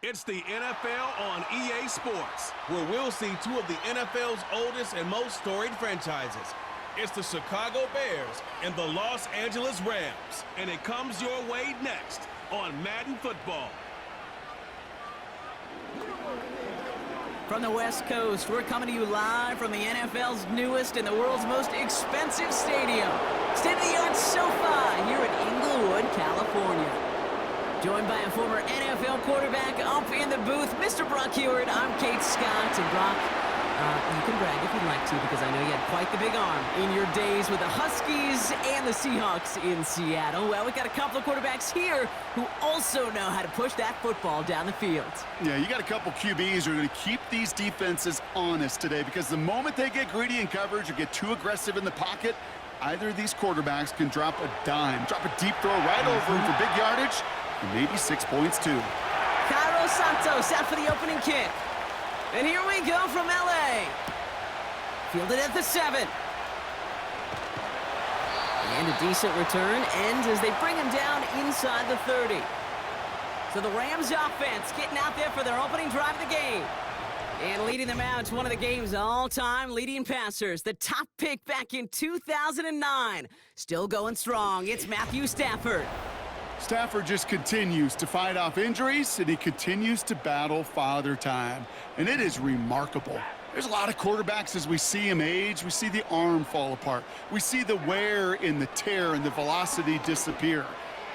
It's the NFL on EA Sports, where we'll see two of the NFL's oldest and most storied franchises. It's the Chicago Bears and the Los Angeles Rams. and it comes your way next on Madden Football. From the West Coast, we're coming to you live from the NFL's newest and the world's most expensive stadium. State-of-the-art SoFi here in Inglewood, California. Joined by a former NFL quarterback up in the booth, Mr. Brock Heward. I'm Kate Scott, and Brock, you can brag if you'd like to, because I know you had quite the big arm in your days with the Huskies and the Seahawks in Seattle. Well, we got a couple of quarterbacks here who also know how to push that football down the field. Yeah, you got a couple QBs who are going to keep these defenses honest today, because the moment they get greedy in coverage or get too aggressive in the pocket, either of these quarterbacks can drop a dime, drop a deep throw right over him for big yardage, and maybe 6 points too. Cairo Santos out for the opening kick. And here we go from LA. Fielded at the 7. And a decent return ends as they bring him down inside the 30. So the Rams offense getting out there for their opening drive of the game. And leading them out to one of the game's all-time leading passers. The top pick back in 2009. Still going strong. It's Matthew Stafford. Stafford just continues to fight off injuries, and he continues to battle father time. And it is remarkable. There's a lot of quarterbacks as we see him age. We see the arm fall apart. We see the wear in the tear and the velocity disappear.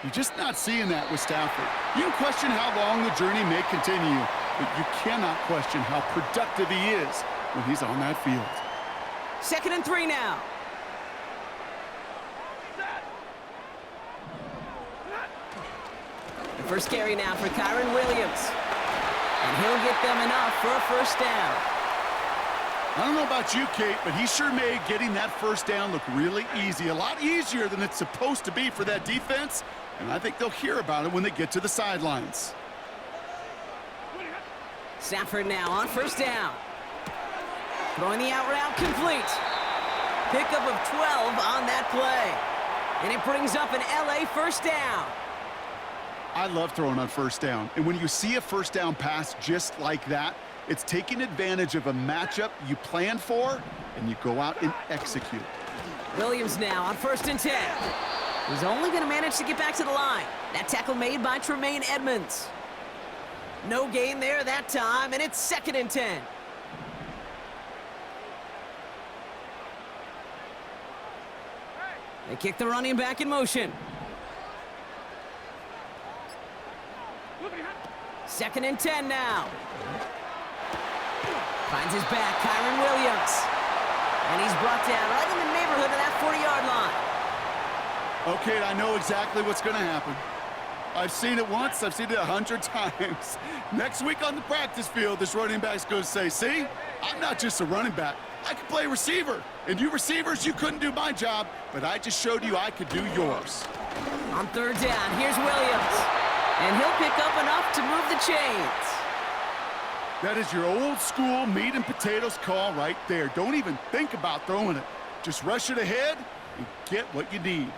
You're just not seeing that with Stafford. You can question how long the journey may continue, but you cannot question how productive he is when he's on that field. 2nd and 3 now. The first carry now for Kyron Williams. And he'll get them enough for a first down. I don't know about you, Kate, but he sure made getting that first down look really easy. A lot easier than it's supposed to be for that defense. And I think they'll hear about it when they get to the sidelines. Stafford now on first down. Throwing the out route complete. Pickup of 12 on that play. And it brings up an LA first down. I love throwing on first down. And when you see a first down pass just like that, it's taking advantage of a matchup you planned for, and you go out and execute. Williams now on 1st and 10. He's only going to manage to get back to the line. That tackle made by Tremaine Edmonds. No gain there that time, and it's 2nd and 10. They kick the running back in motion. 2nd and 10 now. Finds his back, Kyron Williams. And he's brought down right in the neighborhood of that 40-yard line. Okay, I know exactly what's going to happen. I've seen it once, I've seen it 100 times. Next week on the practice field, this running back's going to say, see, I'm not just a running back. I can play receiver. And you receivers, you couldn't do my job, but I just showed you I could do yours. On 3rd down, here's Williams. And he'll pick up enough to move the chains. That is your old school meat and potatoes call right there. Don't even think about throwing it. Just rush it ahead and get what you need.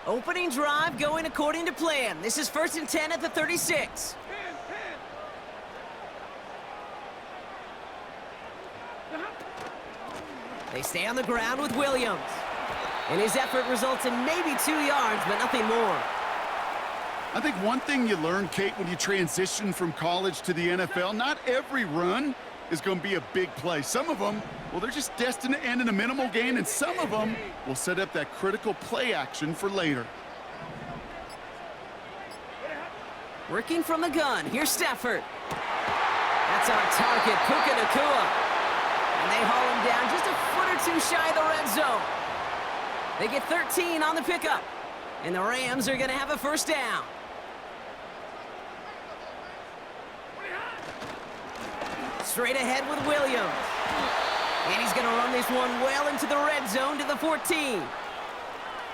Opening drive going according to plan. This is 1st and 10 at the 36. They stay on the ground with Williams. And his effort results in maybe 2 yards, but nothing more. I think one thing you learn, Kate, when you transition from college to the NFL, not every run is going to be a big play. Some of them, well, they're just destined to end in a minimal gain, and some of them will set up that critical play action for later. Working from the gun, here's Stafford. That's on target, Puka Nacua. And they haul him down just a foot or two shy of the red zone. They get 13 on the pickup, and the Rams are going to have a first down. Straight ahead with Williams. And he's going to run this one well into the red zone to the 14.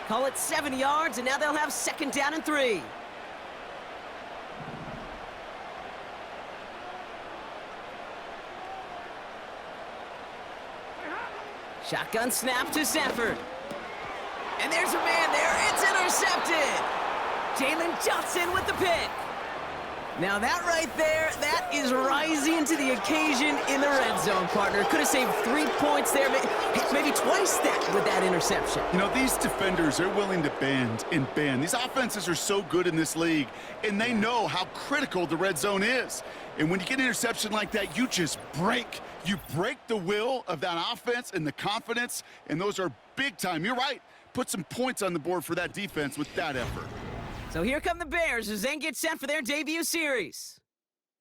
Call it 7 yards, and now they'll have 2nd down and 3. Shotgun snap to Stafford. And there's a man there. It's intercepted. Jalen Johnson with the pick. Now that right there, that is rising to the occasion in the red zone, partner. Could have saved 3 points there, maybe twice that with that interception. You know, these defenders, they're willing to bend and bend. These offenses are so good in this league, and they know how critical the red zone is. And when you get an interception like that, you just break. You break the will of that offense and the confidence, and those are big time. You're right. Put some points on the board for that defense with that effort. So here come the Bears as they get set for their debut series.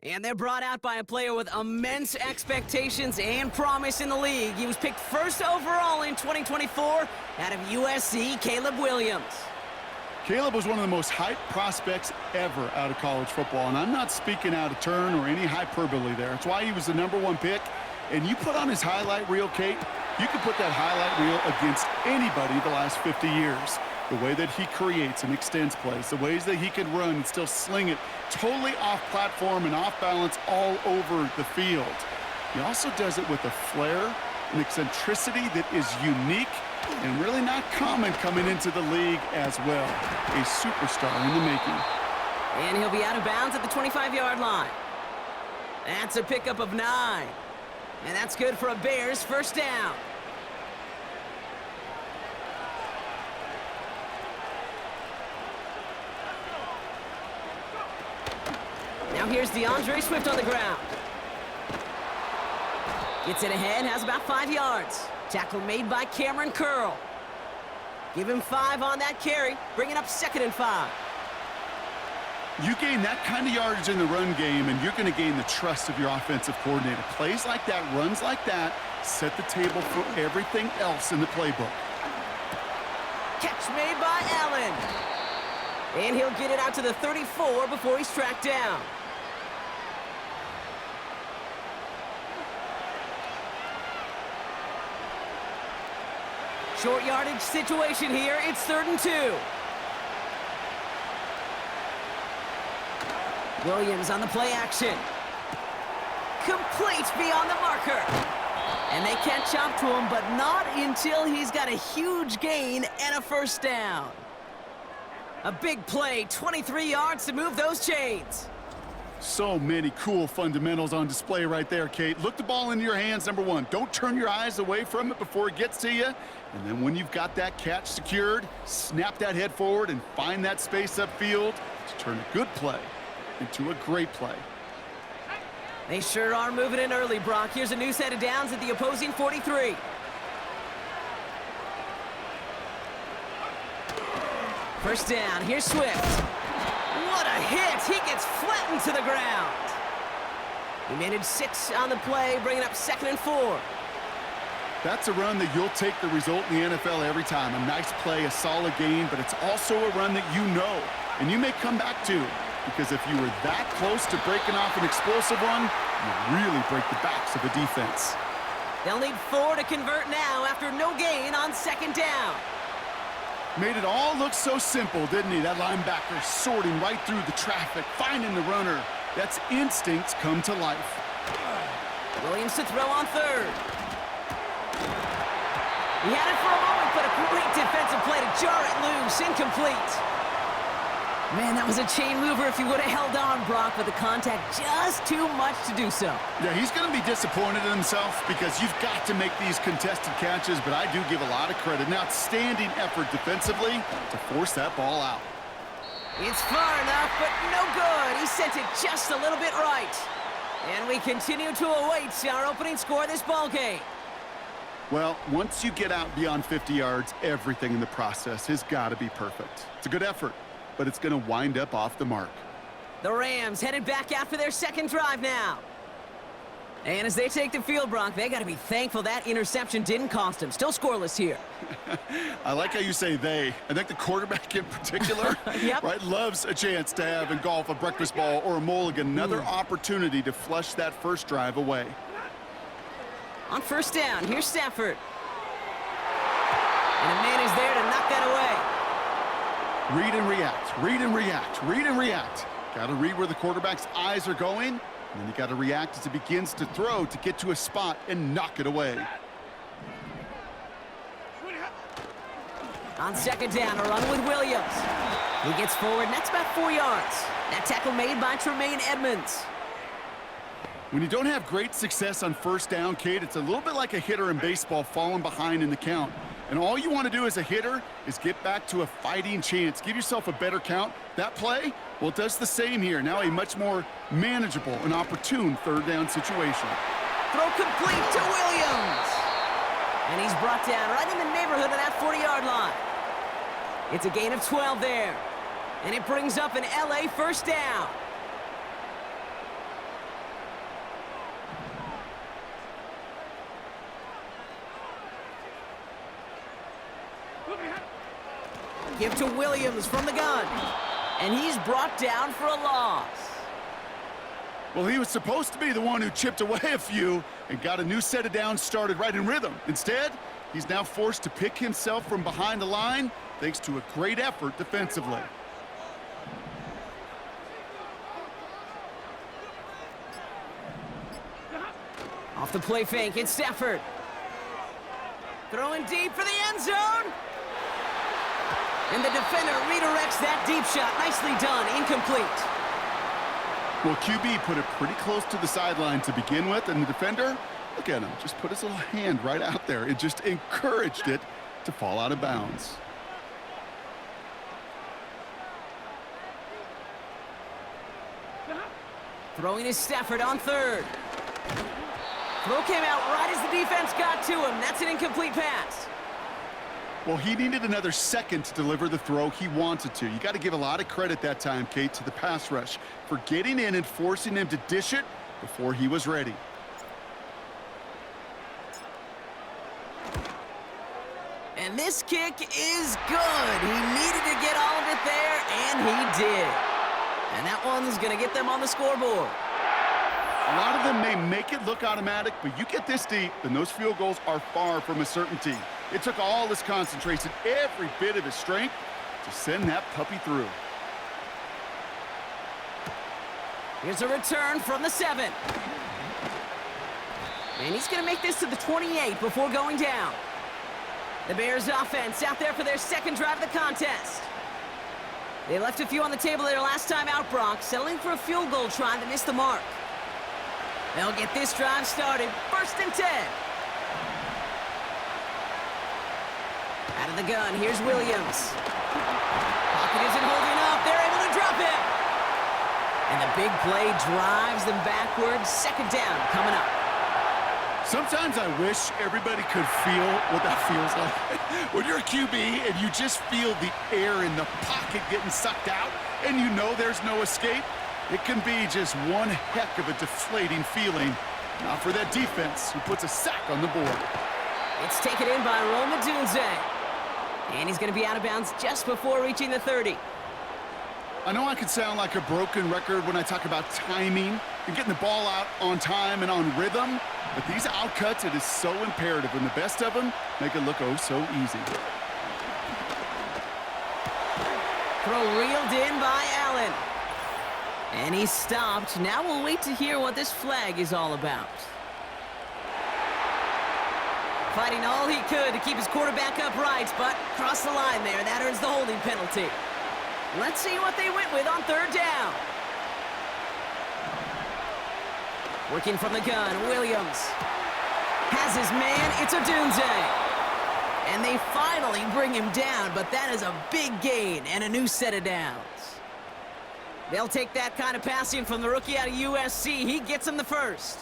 And they're brought out by a player with immense expectations and promise in the league. He was picked first overall in 2024 out of USC, Caleb Williams. Caleb was one of the most hyped prospects ever out of college football, and I'm not speaking out of turn or any hyperbole there. It's why he was the #1 pick. And you put on his highlight reel, Kate, you can put that highlight reel against anybody the last 50 years. The way that he creates and extends plays, the ways that he can run and still sling it totally off platform and off balance all over the field. He also does it with a flair and eccentricity that is unique and really not common coming into the league as well. A superstar in the making. And he'll be out of bounds at the 25-yard line. That's a pickup of 9. And that's good for a Bears first down. Now here's DeAndre Swift on the ground. Gets it ahead, has about 5 yards. Tackle made by Cameron Curl. Give him 5 on that carry, bringing up 2nd and 5. You gain that kind of yardage in the run game, and you're going to gain the trust of your offensive coordinator. Plays like that, runs like that, set the table for everything else in the playbook. Catch made by Allen. And he'll get it out to the 34 before he's tracked down. Short yardage situation here. It's 3rd and 2. Williams on the play action. Complete beyond the marker. And they catch up to him, but not until he's got a huge gain and a first down. A big play, 23 yards to move those chains. So many cool fundamentals on display right there, Kate. Look the ball into your hands, #1. Don't turn your eyes away from it before it gets to you. And then when you've got that catch secured, snap that head forward and find that space upfield to turn a good play into a great play. They sure are moving in early, Brock. Here's a new set of downs at the opposing 43. First down, here's Swift. What a hit! He gets flattened to the ground. He managed 6 on the play, bringing up 2nd and 4. That's a run that you'll take the result in the NFL every time. A nice play, a solid gain, but it's also a run that you know, and you may come back to. Because if you were that close to breaking off an explosive one, you really break the backs of a defense. They'll need 4 to convert now after no gain on 2nd down. Made it all look so simple, didn't he? That linebacker sorting right through the traffic, finding the runner. That's instincts come to life. Williams to throw on 3rd. He had it for a moment, but a great defensive play to jar it loose. Incomplete. Man, that was a chain mover if he would have held on, Brock, but the contact just too much to do so. Yeah, he's going to be disappointed in himself because you've got to make these contested catches, but I do give a lot of credit. An outstanding effort defensively to force that ball out. It's far enough, but no good. He sent it just a little bit right. And we continue to await our opening score of this ball game. Well, once you get out beyond 50 yards, everything in the process has got to be perfect. It's a good effort, but it's going to wind up off the mark. The Rams headed back out for their 2nd drive now. And as they take the field, Brock, they got to be thankful that interception didn't cost them. Still scoreless here. I like how you say they. I think the quarterback in particular, Yep. right, loves a chance to have in golf a breakfast ball or a mulligan, another opportunity to flush that first drive away. On first down, here's Stafford. And a man is there to knock that away. Read and react, read and react, read and react. Got to read where the quarterback's eyes are going, and then you got to react as he begins to throw to get to a spot and knock it away. On 2nd down, a run with Williams. He gets forward, and that's about 4 yards. That tackle made by Tremaine Edmonds. When you don't have great success on first down, Kate, it's a little bit like a hitter in baseball falling behind in the count. And all you want to do as a hitter is get back to a fighting chance. Give yourself a better count. That play, well, it does the same here. Now a much more manageable and opportune third down situation. Throw complete to Williams. And he's brought down right in the neighborhood of that 40-yard line. It's a gain of 12 there. And it brings up an LA first down. Give to Williams from the gun. And he's brought down for a loss. Well, he was supposed to be the one who chipped away a few and got a new set of downs started right in rhythm. Instead, he's now forced to pick himself from behind the line thanks to a great effort defensively. Off the play fake, it's Stafford. Throwing deep for the end zone. And the defender redirects that deep shot. Nicely done, incomplete. Well, QB put it pretty close to the sideline to begin with, and the defender, look at him, just put his little hand right out there. It just encouraged it to fall out of bounds. Throwing is Stafford on third. Throw came out right as the defense got to him. That's an incomplete pass. Well, he needed another second to deliver the throw he wanted to. You got to give a lot of credit that time, Kate, to the pass rush for getting in and forcing him to dish it before he was ready. And this kick is good. He needed to get all of it there, and he did. And that one's going to get them on the scoreboard. A lot of them may make it look automatic, but you get this deep, and those field goals are far from a certainty. It took all his concentration, every bit of his strength, to send that puppy through. Here's a return from the 7. And he's going to make this to the 28 before going down. The Bears offense out there for their second drive of the contest. They left a few on the table their last time out, Brock, settling for a field goal try that missed the mark. They'll get this drive started. 1st and 10. Out of the gun, here's Williams. Pocket isn't holding up. They're able to drop it. And the big play drives them backwards. 2nd down coming up. Sometimes I wish everybody could feel what that feels like. When you're a QB and you just feel the air in the pocket getting sucked out and you know there's no escape, it can be just one heck of a deflating feeling. Not for that defense who puts a sack on the board. It's taken in by Rome Odunze. And he's going to be out of bounds just before reaching the 30. I know I could sound like a broken record when I talk about timing and getting the ball out on time and on rhythm, but these outcuts, it is so imperative, and the best of them make it look oh so easy. Throw reeled in by Allen. And he's stopped. Now we'll wait to hear what this flag is all about. Fighting all he could to keep his quarterback upright, but crossed the line there. That earns the holding penalty. Let's see what they went with on 3rd down. Working from the gun, Williams has his man. It's Odunze. And they finally bring him down, but that is a big gain and a new set of downs. They'll take that kind of passing from the rookie out of USC. He gets him the 1st.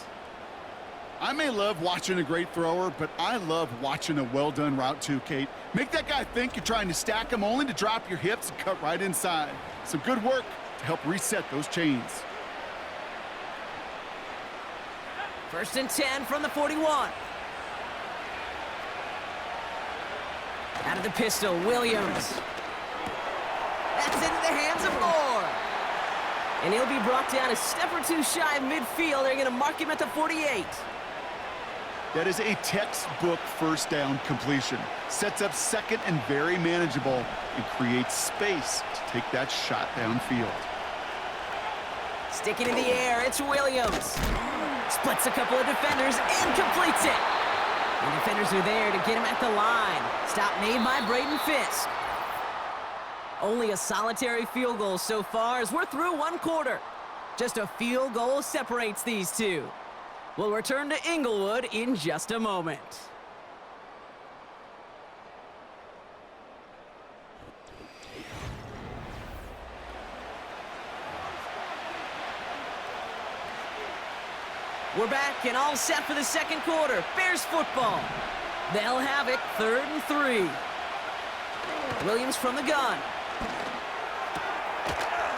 I may love watching a great thrower, but I love watching a well-done route too, Kate. Make that guy think you're trying to stack him only to drop your hips and cut right inside. Some good work to help reset those chains. 1st and 10 from the 41. Out of the pistol, Williams. That's into the hands of Moore. And he'll be brought down a step or two shy of midfield. They're going to mark him at the 48. That is a textbook 1st down completion. Sets up 2nd and very manageable and creates space to take that shot downfield. Sticking in the air, it's Williams. Splits a couple of defenders and completes it. And defenders are there to get him at the line. Stop made by Braden Fisk. Only a solitary field goal so far as we're through one quarter. Just a field goal separates these two. We'll return to Inglewood in just a moment. We're back and all set for the second quarter. Bears football. They'll have it 3rd and 3. Williams from the gun.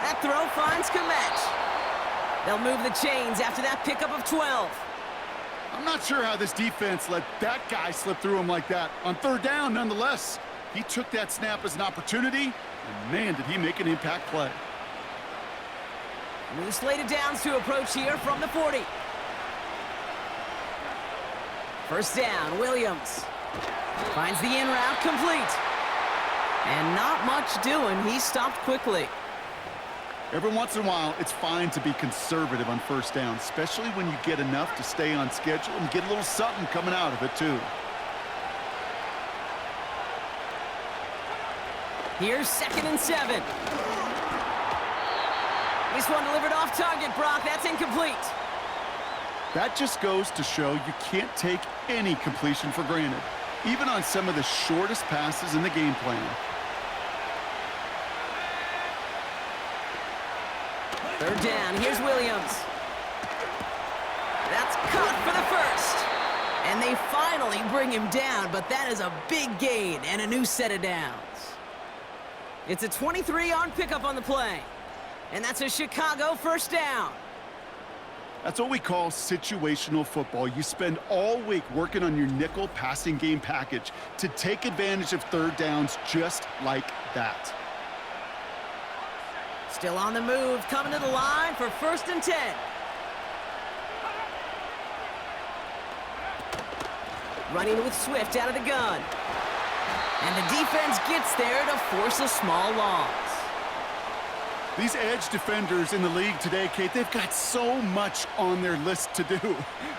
That throw finds Komet. They'll move the chains after that pickup of 12. I'm not sure how this defense let that guy slip through him like that. On 3rd down, nonetheless, he took that snap as an opportunity, and man, did he make an impact play. New slated downs to approach here from the 40. First down, Williams. Finds the in route complete. And not much doing. He stopped quickly. Every once in a while, it's fine to be conservative on first down, especially when you get enough to stay on schedule and get a little something coming out of it, too. Here's 2nd and 7. This one delivered off target, Brock. That's incomplete. That just goes to show you can't take any completion for granted, even on some of the shortest passes in the game plan. 3rd down, here's Williams. That's caught for the first. And they finally bring him down, but that is a big gain and a new set of downs. It's a 23-yard pickup on the play. And that's a Chicago first down. That's what we call situational football. You spend all week working on your nickel passing game package to take advantage of 3rd downs just like that. Still on the move, coming to the line for 1st and 10. Running with Swift out of the gun. And the defense gets there to force a small loss. These edge defenders in the league today, Kate, they've got so much on their list to do.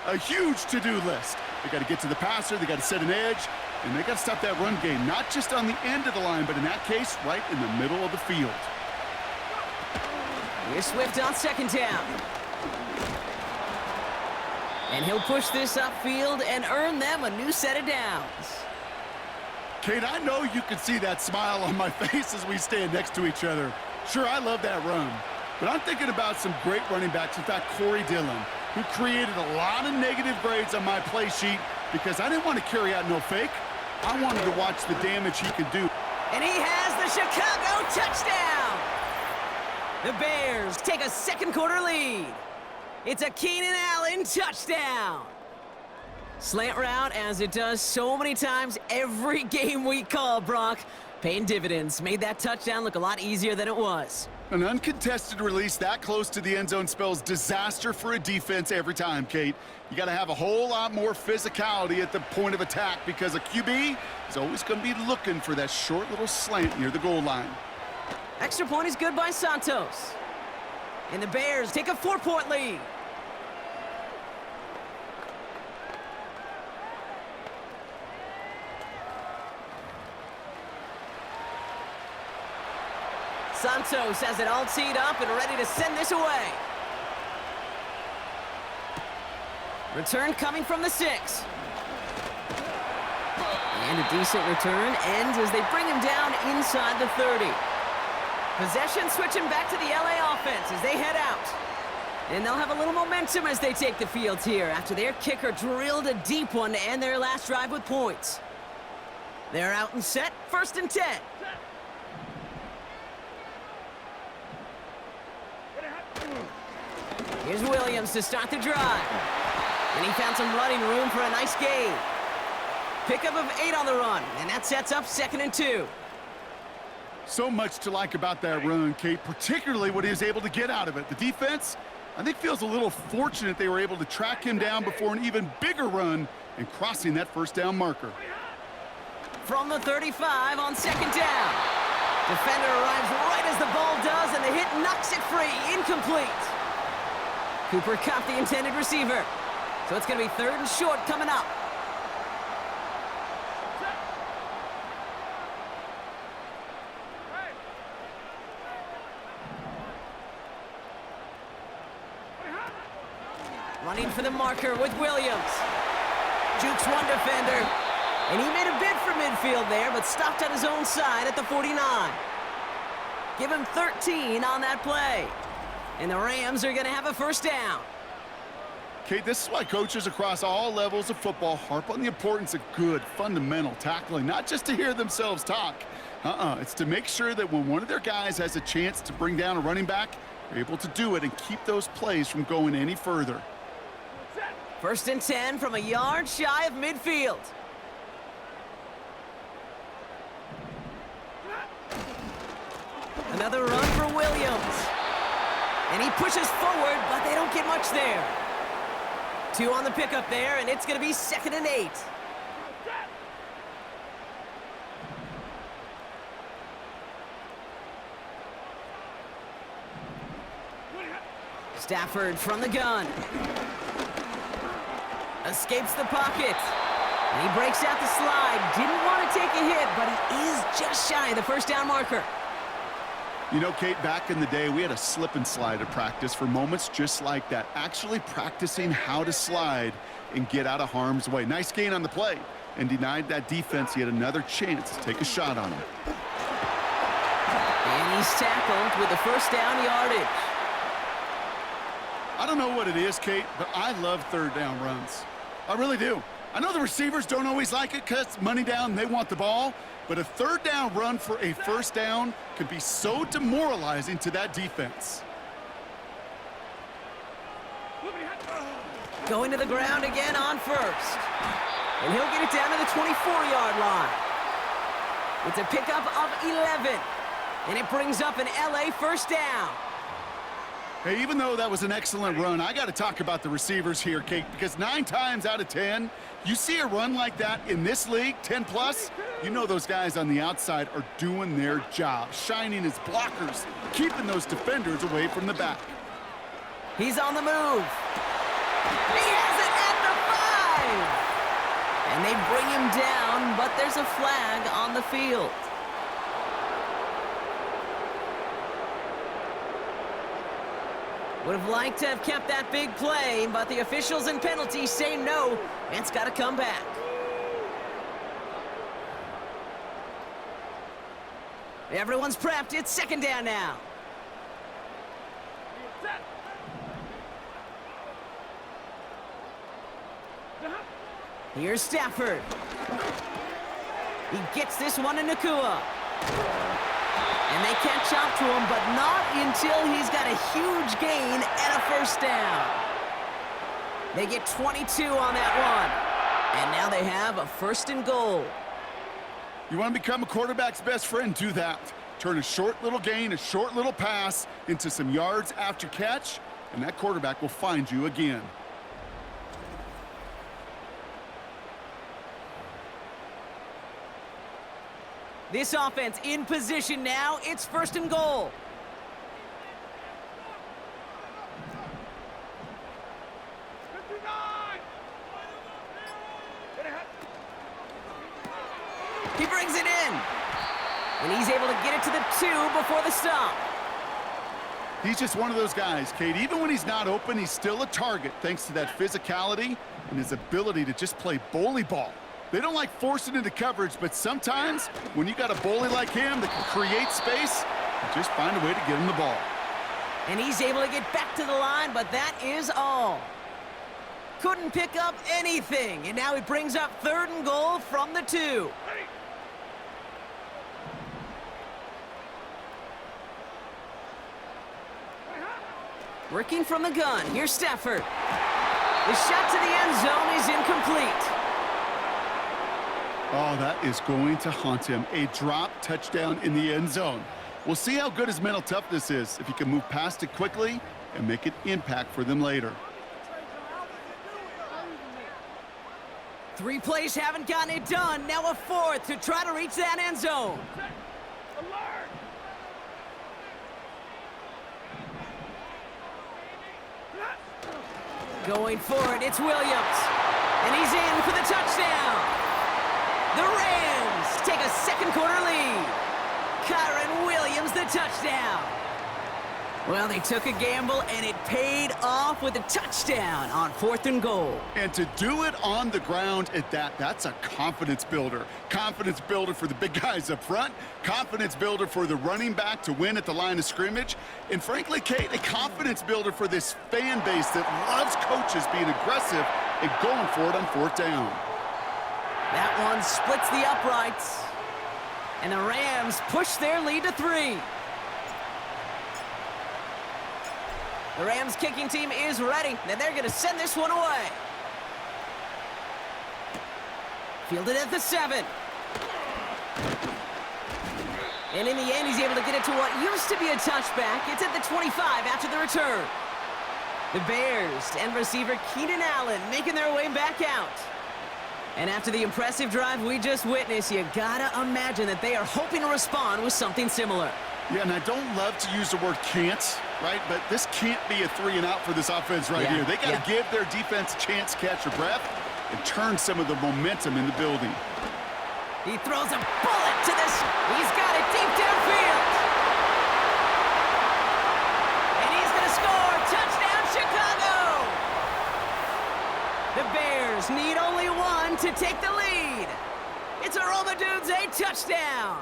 A huge to-do list. They got to get to the passer, they got to set an edge, and they got to stop that run game, not just on the end of the line, but in that case, right in the middle of the field. Here's Swift on 2nd down. And he'll push this upfield and earn them a new set of downs. Kate, I know you can see that smile on my face as we stand next to each other. Sure, I love that run, but I'm thinking about some great running backs. In fact, Corey Dillon, who created a lot of negative grades on my play sheet because I didn't want to carry out no fake. I wanted to watch the damage he could do. And he has the Chicago touchdown! The Bears take a second quarter lead. It's a Keenan Allen touchdown. Slant route, as it does so many times every game we call, Brock. Paying dividends. Made that touchdown look a lot easier than it was. An uncontested release that close to the end zone spells disaster for a defense every time, Kate. You got to have a whole lot more physicality at the point of attack because a QB is always going to be looking for that short little slant near the goal line. Extra point is good by Santos. And the Bears take a 4-point lead. Santos has it all teed up and ready to send this away. Return coming from the 6. And a decent return ends as they bring him down inside the 30. Possession switching back to the LA offense as they head out. And they'll have a little momentum as they take the field here after their kicker drilled a deep one to end their last drive with points. They're out and set, 1st and 10. Here's Williams to start the drive. And he found some running room for a nice gain. Pickup of 8 on the run, and that sets up 2nd and 2. So much to like about that run, Kate, particularly what he was able to get out of it. The defense, I think, feels a little fortunate they were able to track him down before an even bigger run and crossing that 1st down marker. From the 35 on 2nd down. Defender arrives right as the ball does, and the hit knocks it free. Incomplete. Cooper caught the intended receiver. So it's going to be 3rd and short coming up. Running for the marker with Williams. Jukes one defender. And he made a bid for midfield there, but stopped on his own side at the 49. Give him 13 on that play. And the Rams are going to have a first down. Okay, this is why coaches across all levels of football harp on the importance of good, fundamental tackling, not just to hear themselves talk. It's to make sure that when one of their guys has a chance to bring down a running back, they're able to do it and keep those plays from going any further. First and 10 from a yard shy of midfield. Another run for Williams. And he pushes forward, but they don't get much there. 2 on the pickup there, and it's going to be 2nd and 8. Stafford from the gun. Escapes the pocket. And he breaks out the slide. Didn't want to take a hit, but he is just shy of the first down marker. You know, Kate, back in the day, we had a slip and slide at practice for moments just like that. Actually practicing how to slide and get out of harm's way. Nice gain on the play, and denied that defense yet another chance to take a shot on him. And he's tackled with the first down yardage. I don't know what it is, Kate, but I love third down runs. I really do. I know the receivers don't always like it because money down, they want the ball. But a third down run for a first down can be so demoralizing to that defense. Going to the ground again on first. And he'll get it down to the 24-yard line. It's a pickup of 11. And it brings up an LA first down. Hey, even though that was an excellent run, I got to talk about the receivers here, Kate, because 9 times out of 10, you see a run like that in this league, 10+, you know those guys on the outside are doing their job, shining as blockers, keeping those defenders away from the back. He's on the move. He has it at the 5. And they bring him down, but there's a flag on the field. Would have liked to have kept that big play, but the officials and penalties say no, and it's got to come back. Everyone's prepped. It's second down now. Here's Stafford. He gets this one to Nakua. And they catch up to him, but not until he's got a huge gain and a first down. They get 22 on that one. And now they have a 1st and goal. You want to become a quarterback's best friend? Do that. Turn a short little gain, a short little pass into some yards after catch, and that quarterback will find you again. This offense in position now. It's 1st and goal. He brings it in. And he's able to get it to the 2 before the stop. He's just one of those guys, Kate. Even when he's not open, he's still a target thanks to that physicality and his ability to just play bully ball. They don't like forcing into coverage, but sometimes when you got a bully like him that can create space, you just find a way to get him the ball. And he's able to get back to the line, but that is all. Couldn't pick up anything, and now he brings up 3rd and goal from the 2. Working from the gun, here's Stafford. The shot to the end zone is incomplete. Oh, that is going to haunt him. A drop touchdown in the end zone. We'll see how good his mental toughness is, if he can move past it quickly and make an impact for them later. 3 plays haven't gotten it done. Now a 4th to try to reach that end zone. Going for it, it's Williams. And he's in for the touchdown. The Rams take a 2nd quarter lead. Kyron Williams, the touchdown. Well, they took a gamble, and it paid off with a touchdown on 4th and goal. And to do it on the ground at that, that's a confidence builder. Confidence builder for the big guys up front. Confidence builder for the running back to win at the line of scrimmage. And frankly, Kate, a confidence builder for this fan base that loves coaches being aggressive and going for it on 4th down. That one splits the uprights. And the Rams push their lead to 3. The Rams kicking team is ready, and they're going to send this one away. Fielded at the 7. And in the end, he's able to get it to what used to be a touchback. It's at the 25 after the return. The Bears and receiver Keenan Allen making their way back out. And after the impressive drive we just witnessed, you gotta imagine that they are hoping to respond with something similar. Yeah, and I don't love to use the word can't, right? But this can't be a 3 and out for this offense right here. They got to give their defense a chance to catch their breath and turn some of the momentum in the building. He throws a bullet to this. He's got it deep downfield. And he's going to score. Touchdown, Chicago! The Bears need only one to take the lead. It's a Romadudes, a touchdown.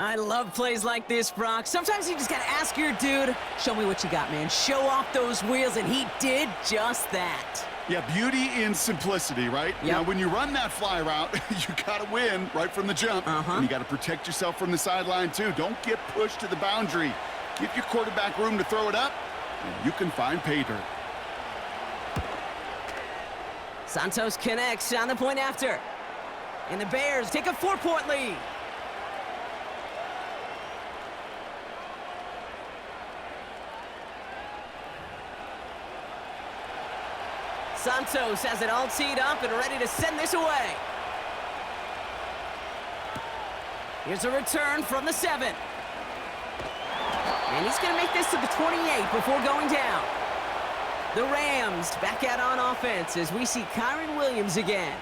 I love plays like this, Brock. Sometimes you just got to ask your dude, show me what you got, man. Show off those wheels, and he did just that. Yeah, beauty in simplicity, right? Yep. Now, when you run that fly route, you got to win right from the jump. And you got to protect yourself from the sideline, too. Don't get pushed to the boundary. Give your quarterback room to throw it up, and you can find pay dirt. Santos connects on the point after. And the Bears take a 4-point lead. Santos has it all teed up and ready to send this away. Here's a return from the 7. And he's going to make this to the 28 before going down. The Rams back out on offense as we see Kyron Williams again.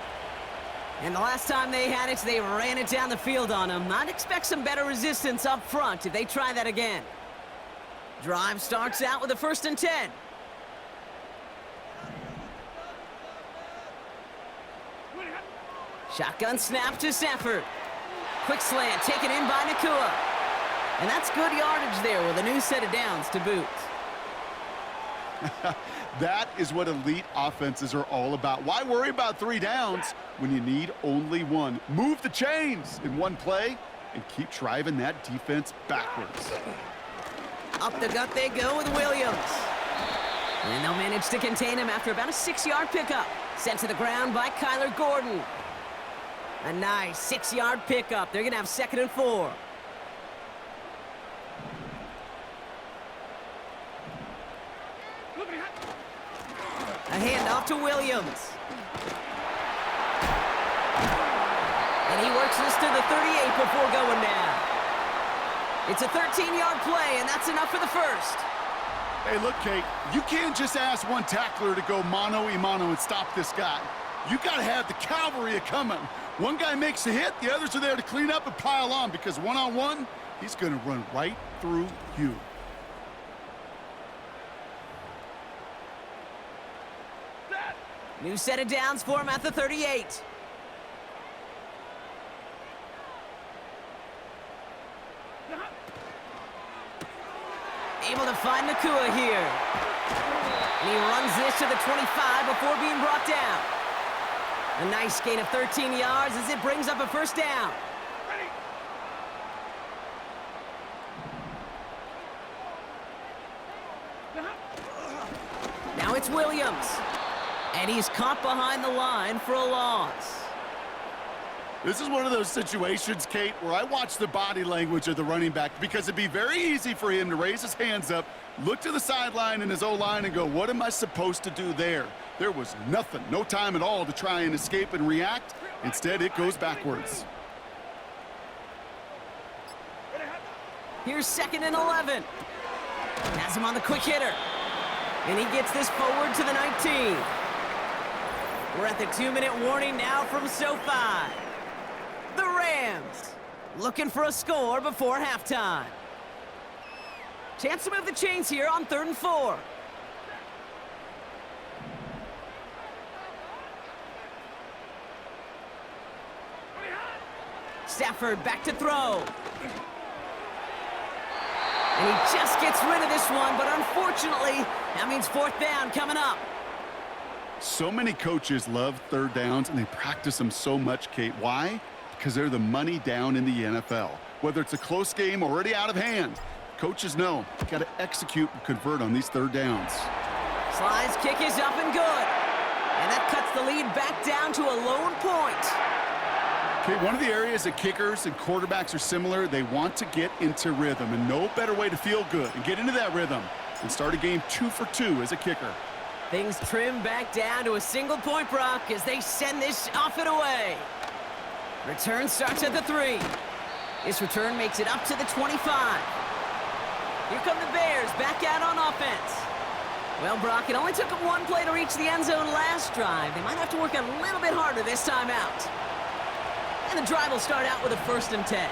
And the last time they had it, they ran it down the field on him. I'd expect some better resistance up front if they try that again. Drive starts out with a 1st and 10. Shotgun snap to Stafford. Quick slant taken in by Nakua. And that's good yardage there with a new set of downs to boot. That is what elite offenses are all about. Why worry about 3 downs when you need only 1? Move the chains in one play and keep driving that defense backwards. Up the gut they go with Williams. And they'll manage to contain him after about a 6-yard pickup. Sent to the ground by Kyler Gordon. A nice 6-yard pickup. They're going to have 2nd and 4. A handoff to Williams. And he works this to the 38 before going down. It's a 13-yard play, and that's enough for the 1st. Hey, look, Kate, you can't just ask one tackler to go mano-a-mano and stop this guy. You got to have the cavalry coming. One guy makes a hit, the others are there to clean up and pile on because one-on-one, he's going to run right through you. New set of downs for him at the 38. Able to find Nakua here. And he runs this to the 25 before being brought down. A nice gain of 13 yards as it brings up a 1st down. Now it's Williams. And he's caught behind the line for a loss. This is one of those situations, Kate, where I watch the body language of the running back because it'd be very easy for him to raise his hands up, look to the sideline in his O-line and go, what am I supposed to do there? There was nothing, no time at all to try and escape and react. Instead, it goes backwards. Here's 2nd and 11. Has him on the quick hitter. And he gets this forward to the 19. We're at the 2-minute warning now from SoFi. The Rams looking for a score before halftime. Chance to move the chains here on 3rd and 4. Stafford back to throw. And he just gets rid of this one, but unfortunately, that means 4th down coming up. So many coaches love 3rd downs, and they practice them so much, Kate. Why? Because they're the money down in the NFL. Whether it's a close game already out of hand, coaches know you got to execute and convert on these 3rd downs. Sly's kick is up and good. And that cuts the lead back down to a lone point. Okay, one of the areas that kickers and quarterbacks are similar, they want to get into rhythm, and no better way to feel good and get into that rhythm than start a game 2 for 2 as a kicker. Things trim back down to a single point, Brock, as they send this off and away. Return starts at the 3. This return makes it up to the 25. Here come the Bears back out on offense. Well, Brock, it only took them 1 play to reach the end zone last drive. They might have to work a little bit harder this time out. And the drive will start out with a 1st and 10.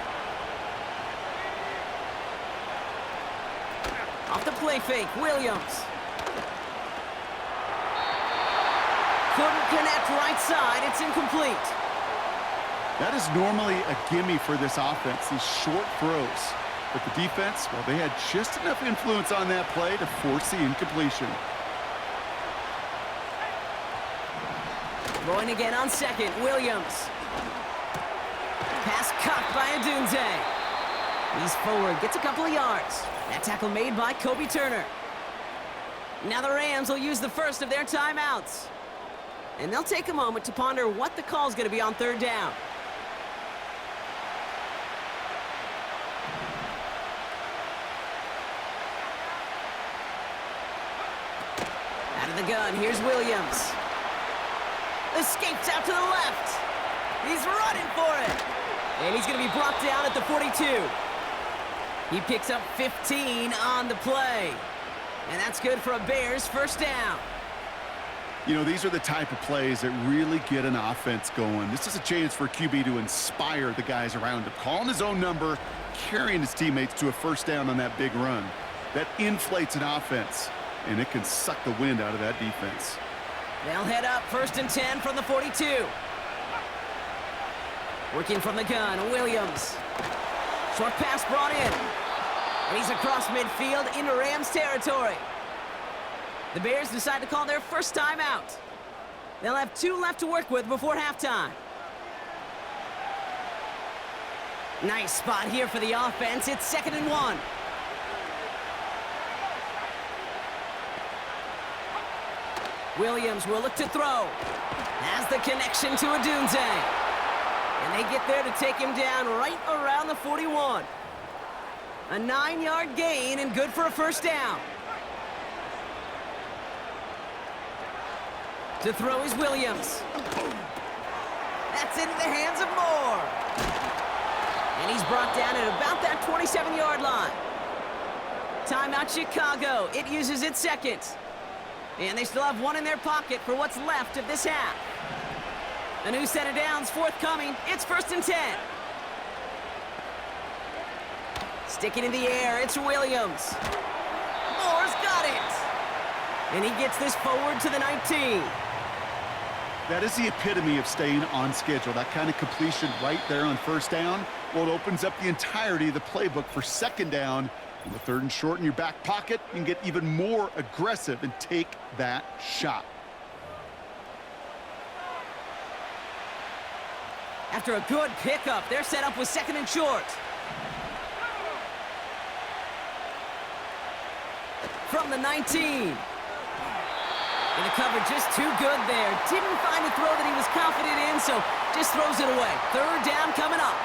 Off the play fake, Williams. Couldn't connect right side. It's incomplete. That is normally a gimme for this offense, these short throws. But the defense, well, they had just enough influence on that play to force the incompletion. Throwing again on 2nd, Williams. Pass caught by Adunze. He's forward, gets a couple of yards. That tackle made by Kobe Turner. Now the Rams will use the first of their timeouts. And they'll take a moment to ponder what the call's going to be on 3rd down. Out of the gun, here's Williams. Escapes out to the left. He's running for it. And he's going to be brought down at the 42. He picks up 15 on the play. And that's good for a Bears 1st down. You know, these are the type of plays that really get an offense going. This is a chance for QB to inspire the guys around him. Calling his own number, carrying his teammates to a 1st down on that big run. That inflates an offense, and it can suck the wind out of that defense. They'll head up 1st and 10 from the 42. Working from the gun, Williams. Short pass brought in. And he's across midfield into Rams territory. The Bears decide to call their 1st timeout. They'll have 2 left to work with before halftime. Nice spot here for the offense. It's 2nd and 1. Williams will look to throw. Has the connection to Adunze. And they get there to take him down right around the 41. A 9-yard gain and good for a 1st down. To throw is Williams. That's into the hands of Moore. And he's brought down at about that 27-yard line. Timeout Chicago. It uses its 2nd. And they still have 1 in their pocket for what's left of this half. A new set of downs forthcoming. It's 1st and 10. Sticking in the air, it's Williams. Moore's got it. And he gets this forward to the 19. That is the epitome of staying on schedule. That kind of completion right there on 1st down. Well, it opens up the entirety of the playbook for 2nd down. And the 3rd and short in your back pocket, you can get even more aggressive and take that shot. After a good pickup, they're set up with 2nd and short. From the 19. And the coverage just too good there. Didn't find a throw that he was confident in, so just throws it away. 3rd down coming up.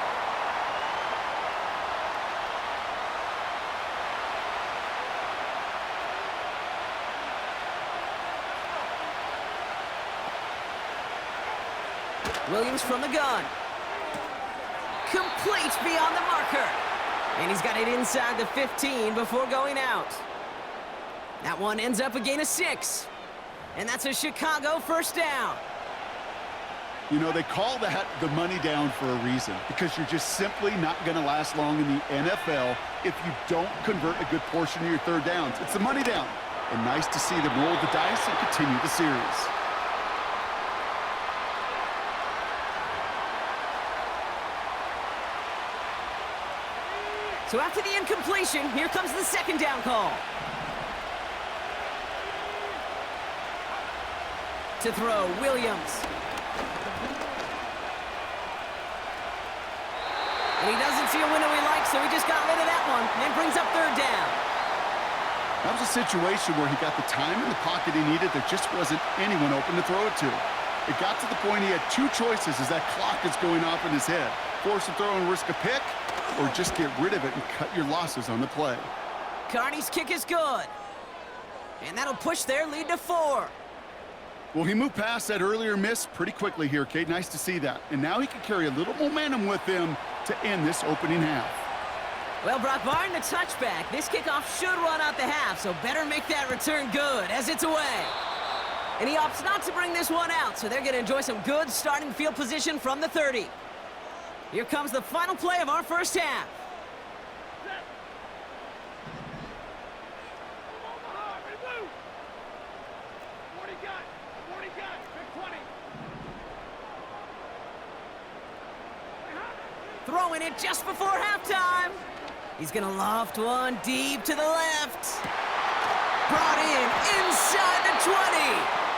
Williams from the gun. Complete beyond the marker. And he's got it inside the 15 before going out. That one ends up a gain of 6. And that's a Chicago 1st down. You know, they call that the money down for a reason, because you're just simply not going to last long in the NFL if you don't convert a good portion of your third downs. It's the money down. And nice to see them roll the dice and continue the series. So after the incompletion, here comes the second down call. To throw, Williams. And he doesn't see a window he likes, so he just got rid of that one and brings up third down. That was a situation where he got the time in the pocket he needed. There just wasn't anyone open to throw it to. It got to the point he had two choices as that clock is going off in his head. Force a throw and risk a pick, or just get rid of it and cut your losses on the play. Carney's kick is good. And that'll push their lead to 4. Well, he moved past that earlier miss pretty quickly here, Kate. Nice to see that. And now he can carry a little momentum with him to end this opening half. Well, Brock, barring the touchback, this kickoff should run out the half, so better make that return good as it's away. And he opts not to bring this one out, so they're going to enjoy some good starting field position from the 30. Here comes the final play of our first half. Throwing it just before halftime. He's going to loft one deep to the left. Brought in inside the 20.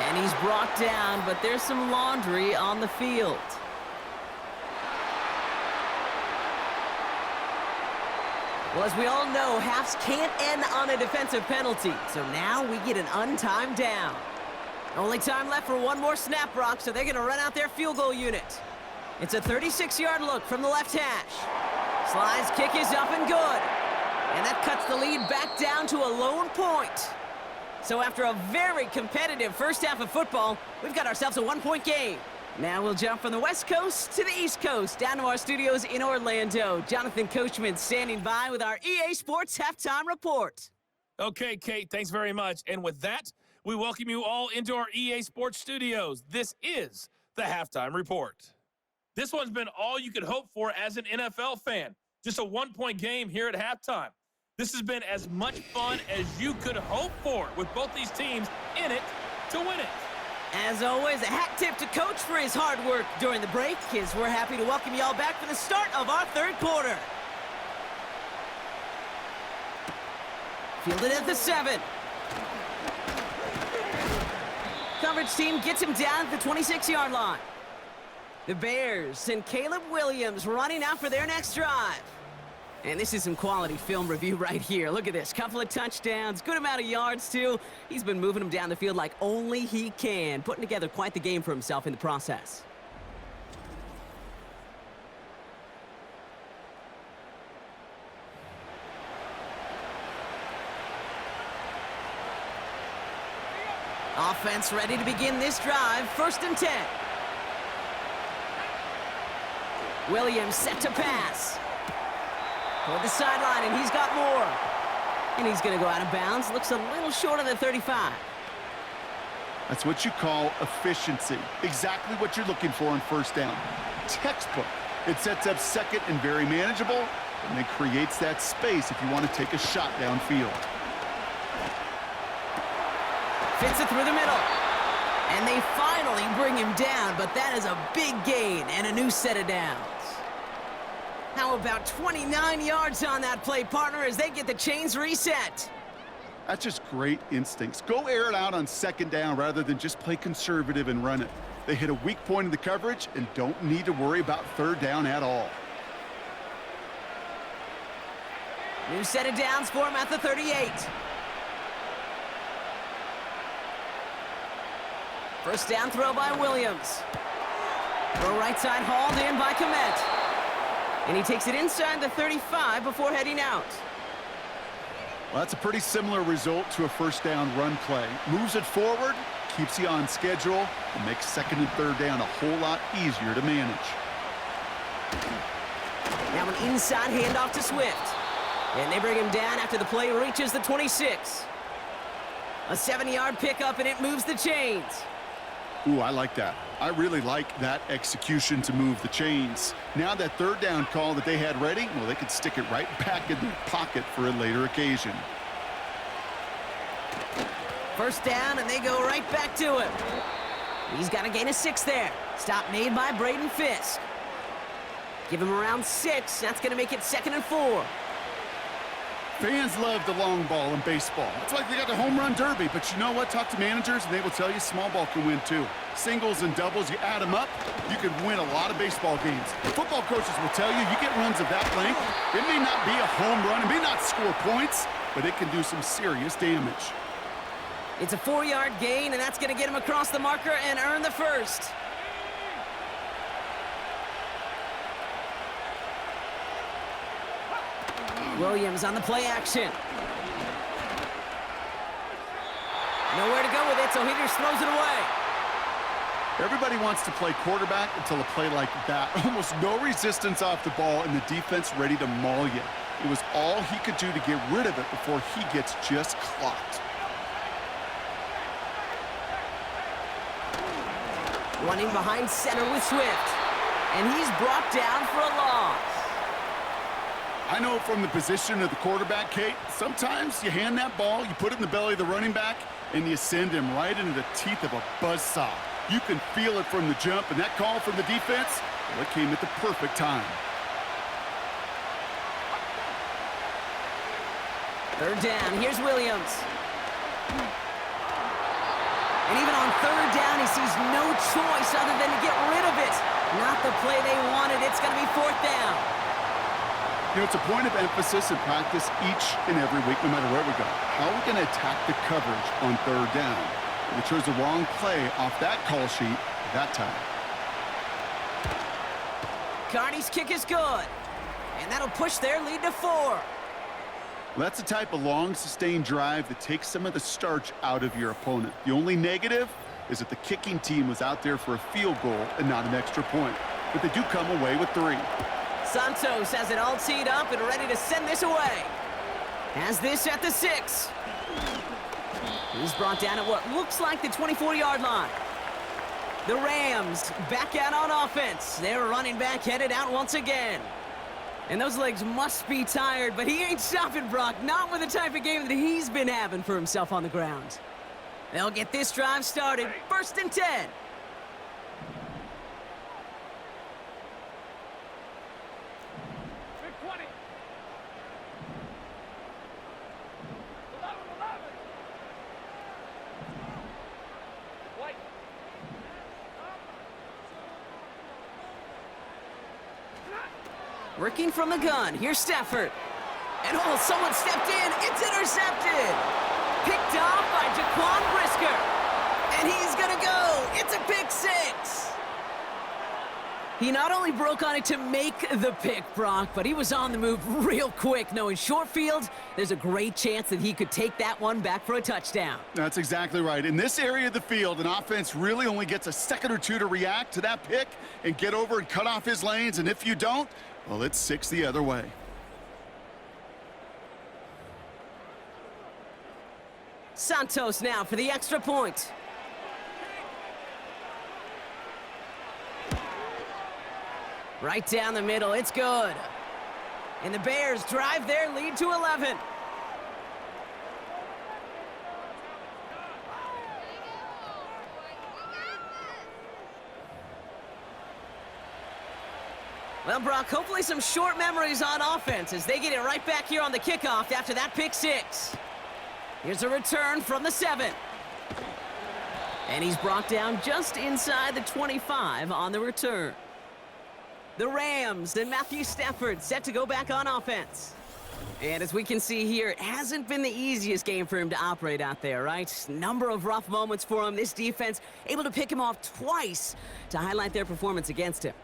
And he's brought down, but there's some laundry on the field. Well, as we all know, halves can't end on a defensive penalty. So now we get an untimed down. Only time left for one more snap, Brock, so they're going to run out their field goal unit. It's a 36-yard look from the left hash. Sly's kick is up and good. And that cuts the lead back down to a lone point. So after a very competitive first half of football, we've got ourselves a one-point game. Now we'll jump from the West Coast to the East Coast, down to our studios in Orlando. Jonathan Coachman standing by with our EA Sports Halftime Report. Okay, Kate, thanks very much. And with that, we welcome you all into our EA Sports studios. This is the Halftime Report. This one's been all you could hope for as an NFL fan. Just a one-point game here at halftime. This has been as much fun as you could hope for, with both these teams in it to win it. As always, a hat tip to Coach for his hard work during the break, as we're happy to welcome y'all back for the start of our third quarter. Fielded at the 7. Coverage team gets him down at the 26-yard line. The Bears send Caleb Williams running out for their next drive. And this is some quality film review right here. Look at this. Couple of touchdowns, good amount of yards, too. He's been moving them down the field like only he can, putting together quite the game for himself in the process. Offense ready to begin this drive. 1st and 10. Williams set to pass. Toward the sideline, and he's got more. And he's going to go out of bounds. Looks a little short of the 35. That's what you call efficiency. Exactly what you're looking for on first down. Textbook. It sets up second and very manageable, and it creates that space if you want to take a shot downfield. Fits it through the middle. And they finally bring him down, but that is a big gain and a new set of downs. How about 29 yards on that play, partner, as they get the chains reset? That's just great instincts. Go air it out on 2nd down rather than just play conservative and run it. They hit a weak point in the coverage and don't need to worry about 3rd down at all. New set of downs for him at the 38. First down throw by Williams. Throw right side hauled in by Komet. And he takes it inside the 35 before heading out. Well, that's a pretty similar result to a first down run play. Moves it forward, keeps you on schedule, and makes 2nd and 3rd down a whole lot easier to manage. Now an inside handoff to Swift. And they bring him down after the play reaches the 26. A 7-yard pickup, and it moves the chains. Ooh, I like that. I really like that execution to move the chains. Now that third down call that they had ready, well, they could stick it right back in their pocket for a later occasion. First down, and they go right back to him. He's got to gain a 6 there. Stop made by Braden Fisk. Give him around 6. That's going to make it 2nd and 4. Fans love the long ball in baseball. It's like they got the home run derby, but you know what? Talk to managers, and they will tell you small ball can win too. Singles and doubles, you add them up, you can win a lot of baseball games. Football coaches will tell you, you get runs of that length, it may not be a home run, it may not score points, but it can do some serious damage. It's a 4-yard gain, and that's going to get him across the marker and earn the first. Williams on the play action. Nowhere to go with it, so he just throws it away. Everybody wants to play quarterback until a play like that. Almost no resistance off the ball and the defense ready to maul you. It was all he could do to get rid of it before he gets just clocked. Running behind center with Swift. And he's brought down for a loss. I know from the position of the quarterback, Kate, sometimes you hand that ball, you put it in the belly of the running back, and you send him right into the teeth of a buzzsaw. You can feel it from the jump, and that call from the defense, well, it came at the perfect time. Third down, here's Williams. And even on third down, he sees no choice other than to get rid of it. Not the play they wanted. It's going to be 4th down. You know, it's a point of emphasis in practice each and every week, no matter where we go. How are we going to attack the coverage on third down? We chose the wrong play off that call sheet that time. Carney's kick is good. And that'll push their lead to 4. Well, that's the type of long, sustained drive that takes some of the starch out of your opponent. The only negative is that the kicking team was out there for a field goal and not an extra point. But they do come away with 3. Santos has it all teed up and ready to send this away. Has this at the 6. He's brought down at what looks like the 24-yard line. The Rams back out on offense. Their running back headed out once again. And those legs must be tired, but he ain't stopping, Brock. Not with the type of game that he's been having for himself on the ground. They'll get this drive started. 1st and 10. Working from the gun. Here's Stafford. And oh, someone stepped in. It's intercepted. Picked off by Jaquan Brisker. And he's going to go. It's a pick 6. He not only broke on it to make the pick, Brock, but he was on the move real quick. Knowing short field, there's a great chance that he could take that one back for a touchdown. That's exactly right. In this area of the field, an offense really only gets a second or two to react to that pick and get over and cut off his lanes. And if you don't, well, it's 6 the other way. Santos now for the extra point. Right down the middle, it's good. And the Bears drive their lead to 11. Well, Brock, hopefully some short memories on offense as they get it right back here on the kickoff after that pick 6. Here's a return from the 7. And he's brought down just inside the 25 on the return. The Rams and Matthew Stafford set to go back on offense. And as we can see here, it hasn't been the easiest game for him to operate out there, right? Number of rough moments for him. This defense able to pick him off twice to highlight their performance against him.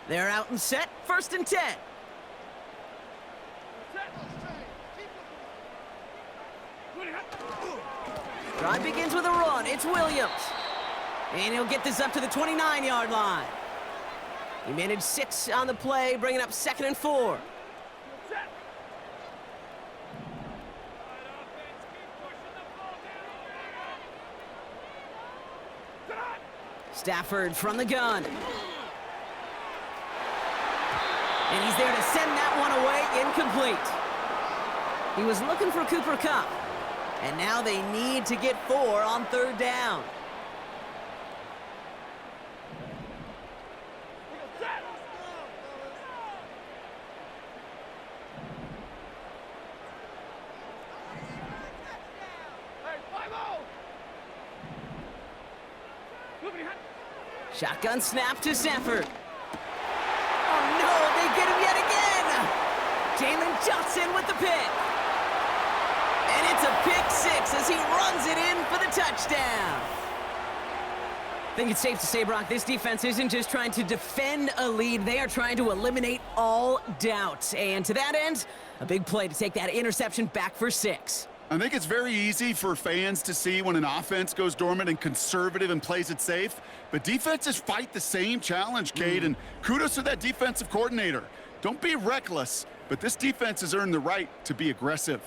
They're out and set. 1st and 10. Drive begins with a run. It's Williams. And he'll get this up to the 29-yard line. He managed 6 on the play, bringing up 2nd and 4. Stafford from the gun. And he's there to send that one away, incomplete. He was looking for Cooper Kupp. And now they need to get 4 on 3rd down. Shotgun snap to Stafford. Oh no, they get him yet again! Jalen Johnson with the pick. And it's a pick 6 as he runs it in for the touchdown. I think it's safe to say, Brock, this defense isn't just trying to defend a lead. They are trying to eliminate all doubt. And to that end, a big play to take that interception back for 6. I think it's very easy for fans to see when an offense goes dormant and conservative and plays it safe. But defenses fight the same challenge, Cade, and kudos to that defensive coordinator. Don't be reckless, but this defense has earned the right to be aggressive.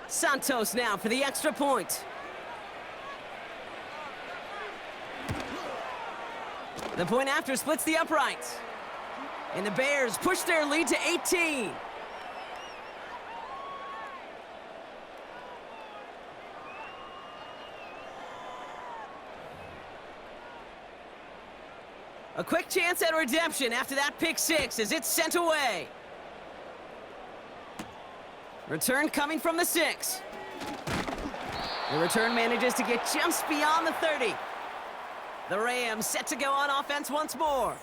Santos now for the extra point. The point after splits the uprights. And the Bears push their lead to 18. A quick chance at redemption after that pick 6 as it's sent away. Return coming from the 6. The return manages to get just beyond the 30. The Rams set to go on offense once more.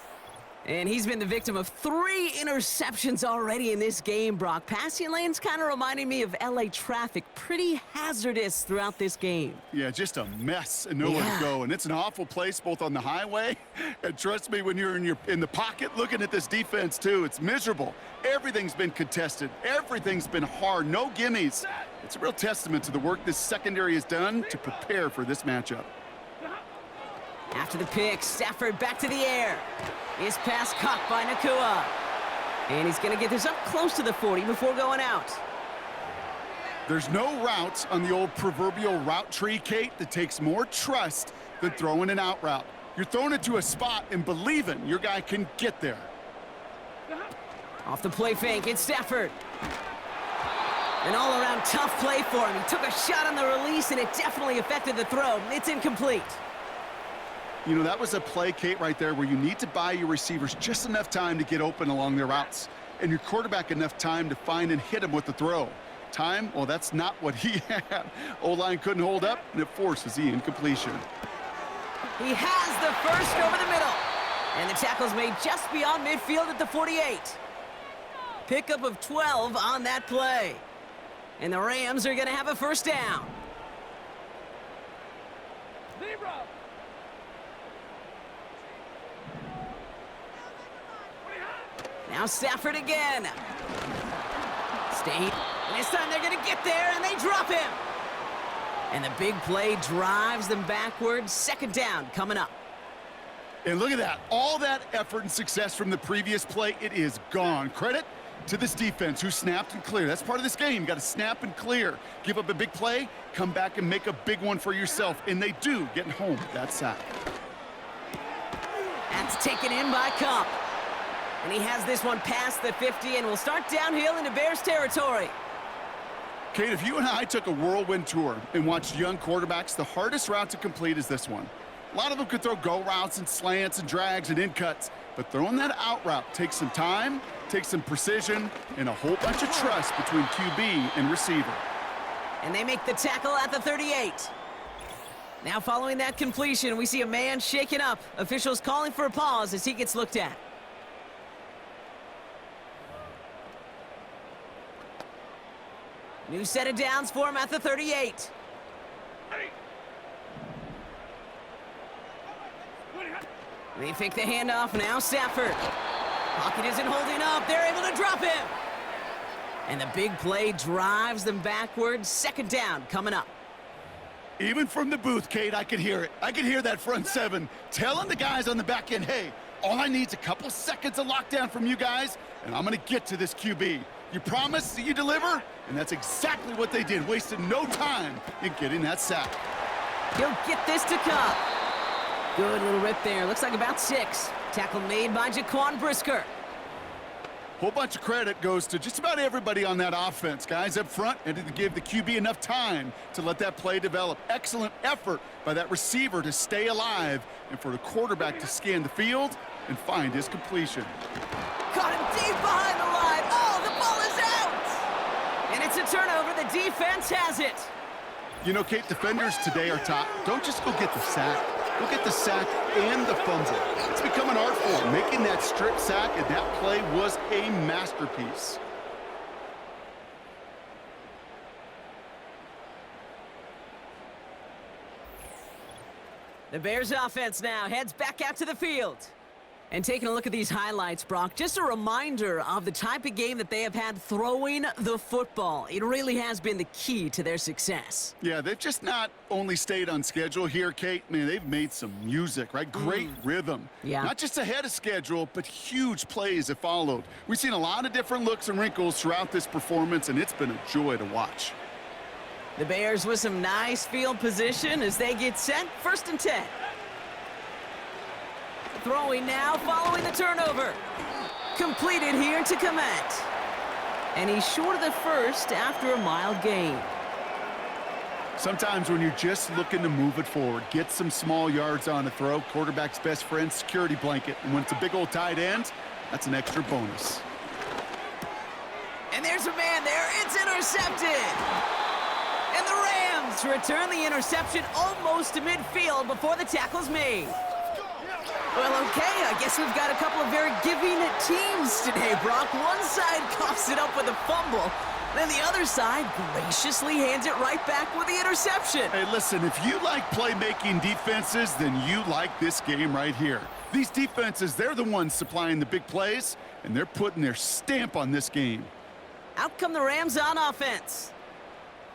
And he's been the victim of 3 interceptions already in this game, Brock. Passing lanes kind of reminding me of LA traffic. Pretty hazardous throughout this game. Yeah, just a mess and nowhere to go. And it's an awful place both on the highway. And trust me, when you're in the pocket looking at this defense too, it's miserable. Everything's been contested. Everything's been hard. No gimmies. It's a real testament to the work this secondary has done to prepare for this matchup. After the pick, Stafford back to the air. His pass caught by Nakua. And he's going to get this up close to the 40 before going out. There's no route on the old proverbial route tree, Kate, that takes more trust than throwing an out route. You're throwing it to a spot and believing your guy can get there. Off the play fake, it's Stafford. An all-around tough play for him. He took a shot on the release, and it definitely affected the throw. It's incomplete. You know, that was a play, Kate, right there where you need to buy your receivers just enough time to get open along their routes, and your quarterback enough time to find and hit him with the throw. Time? Well, that's not what he had. O-line couldn't hold up, and it forces the incompletion. He has the first over the middle, and the tackle's made just beyond midfield at the 48. Pickup of 12 on that play, and the Rams are going to have a first down. Now Stafford again. State. And this time they're going to get there, and they drop him. And the big play drives them backwards. Second down coming up. And look at that. All that effort and success from the previous play, it is gone. Credit to this defense who snapped and cleared. That's part of this game. You got to snap and clear. Give up a big play, come back and make a big one for yourself. And they do, getting home with that sack. That's taken in by Kupp. And he has this one past the 50 and will start downhill into Bears territory. Kate, if you and I took a whirlwind tour and watched young quarterbacks, the hardest route to complete is this one. A lot of them could throw go routes and slants and drags and in cuts, but throwing that out route takes some time, takes some precision, and a whole bunch of trust between QB and receiver. And they make the tackle at the 38. Now following that completion, we see a man shaken up. Officials calling for a pause as he gets looked at. New set of downs for him at the 38. They fake the handoff, now Stafford. Pocket isn't holding up, they're able to drop him. And the big play drives them backwards. Second down coming up. Even from the booth, Kate, I could hear it. I could hear that front seven telling the guys on the back end, hey, all I need is a couple seconds of lockdown from you guys, and I'm going to get to this QB. You promise that you deliver? And that's exactly what they did, wasted no time in getting that sack. He'll get this to Kupp. Good little rip there. Looks like about 6. Tackle made by Jaquan Brisker. Whole bunch of credit goes to just about everybody on that offense. Guys up front and to give the QB enough time to let that play develop. Excellent effort by that receiver to stay alive and for the quarterback to scan the field and find his completion. Caught him deep behind the line. Oh, the ball is out! And it's a turnover. The defense has it. You know, Kate, defenders today are top. Don't just go get the sack. Go get the sack and the fumble. It's become an art form. Making that strip sack and that play was a masterpiece. The Bears offense now heads back out to the field. And taking a look at these highlights, Brock, just a reminder of the type of game that they have had throwing the football. It really has been the key to their success. Yeah, they've just not only stayed on schedule here, Kate. Man, they've made some music, right? Great rhythm. Yeah. Not just ahead of schedule, but huge plays have followed. We've seen a lot of different looks and wrinkles throughout this performance, and it's been a joy to watch. The Bears with some nice field position as they get set. 1st and 10. Throwing now, following the turnover. Completed here to Komet. And he's short of the first after a mild gain. Sometimes when you're just looking to move it forward, get some small yards on a throw, quarterback's best friend, security blanket. And when it's a big old tight end, that's an extra bonus. And there's a man there. It's intercepted. And the Rams return the interception almost to midfield before the tackle's made. Well, okay, I guess we've got a couple of very giving teams today, Brock. One side coughs it up with a fumble, then the other side graciously hands it right back with the interception. Hey, listen, if you like playmaking defenses, then you like this game right here. These defenses, they're the ones supplying the big plays, and they're putting their stamp on this game. Out come the Rams on offense.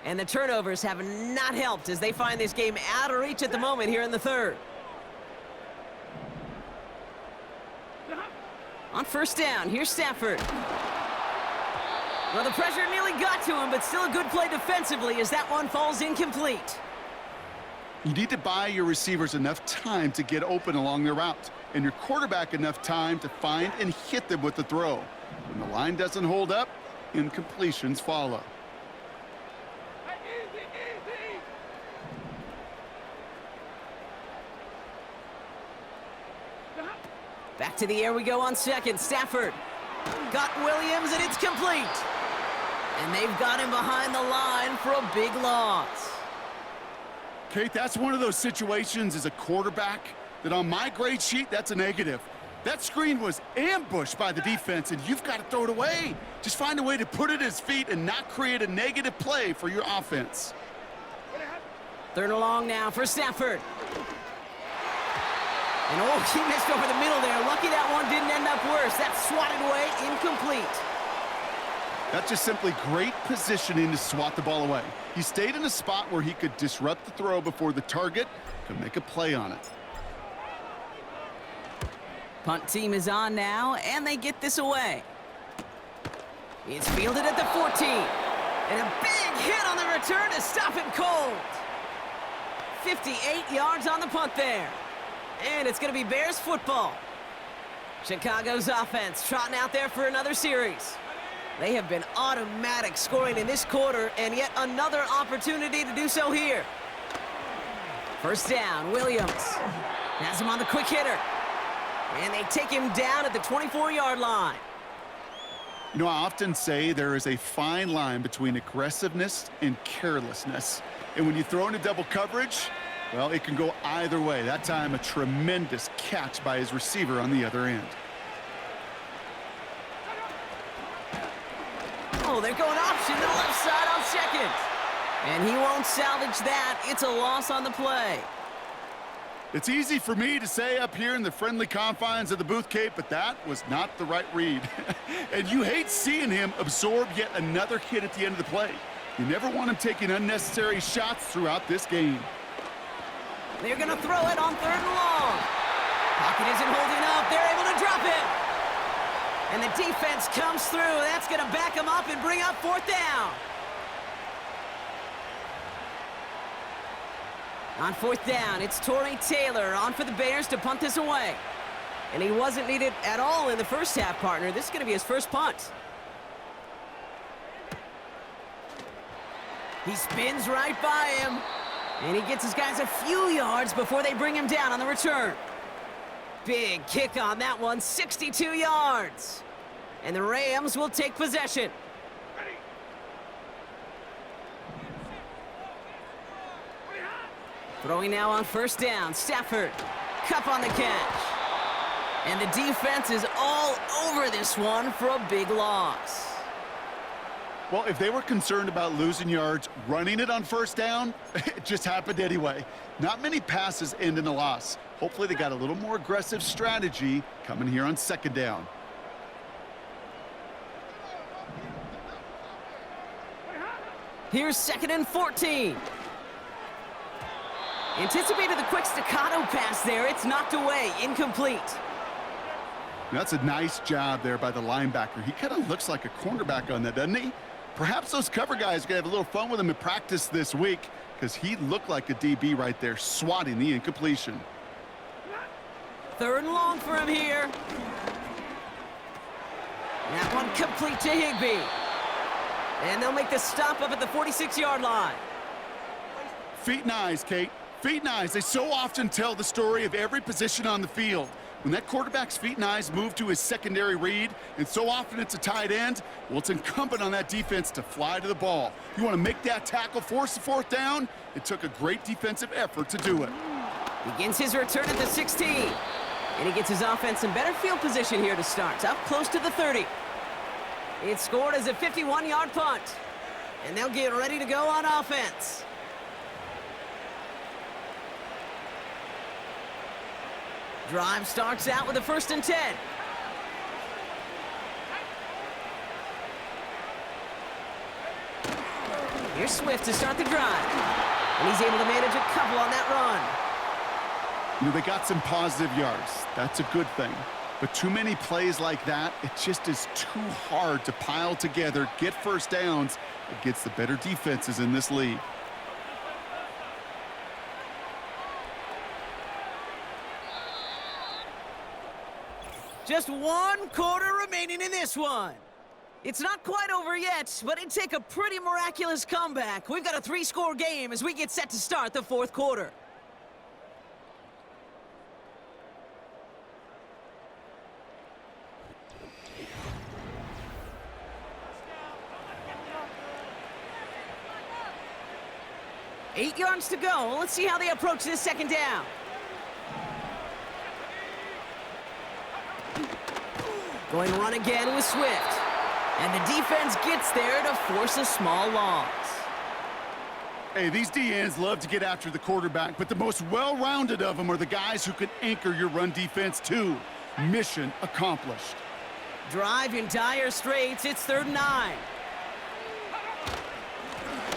And the turnovers have not helped as they find this game out of reach at the moment here in the 3rd. On 1st down, here's Stafford. Well, the pressure nearly got to him, but still a good play defensively as that one falls incomplete. You need to buy your receivers enough time to get open along their route, and your quarterback enough time to find and hit them with the throw. When the line doesn't hold up, incompletions follow. Back to the air we go on 2nd. Stafford got Williams, and it's complete. And they've got him behind the line for a big loss. Kate, that's one of those situations as a quarterback that on my grade sheet, that's a negative. That screen was ambushed by the defense, and you've got to throw it away. Just find a way to put it at his feet and not create a negative play for your offense. 3rd and long now for Stafford. And oh, he missed over the middle there. Lucky that one didn't end up worse. That's swatted away, incomplete. That's just simply great positioning to swat the ball away. He stayed in a spot where he could disrupt the throw before the target could make a play on it. Punt team is on now, and they get this away. It's fielded at the 14. And a big hit on the return to stop him cold. 58 yards on the punt there. And it's going to be Bears football. Chicago's offense trotting out there for another series. They have been automatic scoring in this quarter, and yet another opportunity to do so here. 1st down, Williams has him on the quick hitter. And they take him down at the 24-yard line. You know, I often say there is a fine line between aggressiveness and carelessness. And when you throw into double coverage, well, it can go either way. That time, a tremendous catch by his receiver on the other end. Oh, they're going option to the left side on 2nd. And he won't salvage that. It's a loss on the play. It's easy for me to say up here in the friendly confines of the booth, Kate, but that was not the right read. And you hate seeing him absorb yet another hit at the end of the play. You never want him taking unnecessary shots throughout this game. They're going to throw it on 3rd and long. Pocket isn't holding up. They're able to drop it. And the defense comes through. That's going to back him up and bring up 4th down. On fourth down, it's Torrey Taylor on for the Bears to punt this away. And he wasn't needed at all in the first half, partner. This is going to be his first punt. He spins right by him. And he gets his guys a few yards before they bring him down on the return. Big kick on that one, 62 yards. And the Rams will take possession. Throwing now on first down, Stafford. Cup on the catch. And the defense is all over this one for a big loss. Well, if they were concerned about losing yards, running it on first down, it just happened anyway. Not many passes end in a loss. Hopefully they got a little more aggressive strategy coming here on second down. Here's 2nd and 14. Anticipated the quick staccato pass there. It's knocked away, incomplete. That's a nice job there by the linebacker. He kind of looks like a cornerback on that, doesn't he? Perhaps those cover guys are going to have a little fun with him in practice this week because he looked like a DB right there, swatting the incompletion. 3rd and long for him here. That one complete to Higbee. And they'll make the stop up at the 46-yard line. Feet and eyes, Kate. Feet and eyes. They so often tell the story of every position on the field. When that quarterback's feet and eyes move to his secondary read, and so often it's a tight end, well, it's incumbent on that defense to fly to the ball. You want to make that tackle, force the 4th down? It took a great defensive effort to do it. Begins his return at the 16. And he gets his offense in better field position here to start. Up close to the 30. It's scored as a 51-yard punt. And they'll get ready to go on offense. Drive starts out with a 1st and 10. Here's Swift to start the drive. And he's able to manage a couple on that run. You know, they got some positive yards. That's a good thing. But too many plays like that, it just is too hard to pile together, get first downs against the better defenses in this league. Just 1 quarter remaining in this one. It's not quite over yet, but it'd take a pretty miraculous comeback. We've got a 3-score game as we get set to start the 4th quarter. Eight yards to go. Let's see how they approach this 2nd down. Going to run again with Swift. And the defense gets there to force a small loss. Hey, these DNs love to get after the quarterback, but the most well-rounded of them are the guys who can anchor your run defense too. Mission accomplished. Drive in dire straits. It's 3rd and 9.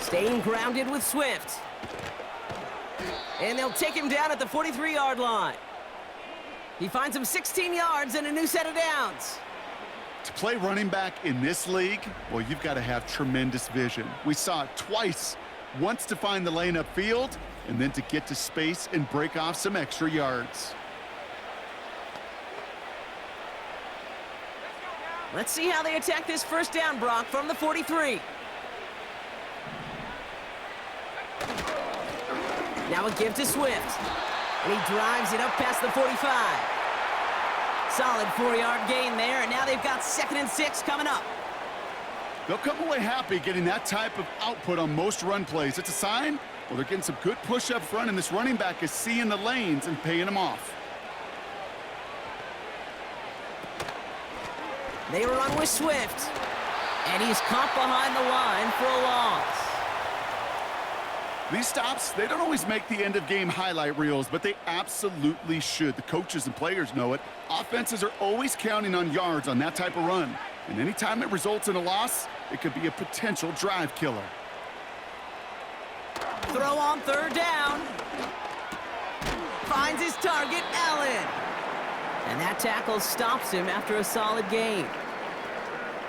Staying grounded with Swift. And they'll take him down at the 43-yard line. He finds him 16 yards and a new set of downs. To play running back in this league, well, you've got to have tremendous vision. We saw it twice. Once to find the lane upfield, and then to get to space and break off some extra yards. Let's see how they attack this 1st down, Brock, from the 43. Now a give to Swift. And he drives it up past the 45. Solid 4-yard gain there, and now they've got 2nd and 6 coming up. They'll come away happy getting that type of output on most run plays. It's a sign, well, they're getting some good push up front, and this running back is seeing the lanes and paying them off. They run with Swift, and he's caught behind the line for a loss. These stops, they don't always make the end-of-game highlight reels, but they absolutely should. The coaches and players know it. Offenses are always counting on yards on that type of run. And anytime it results in a loss, it could be a potential drive killer. Throw on 3rd down. Finds his target, Allen. And that tackle stops him after a solid gain.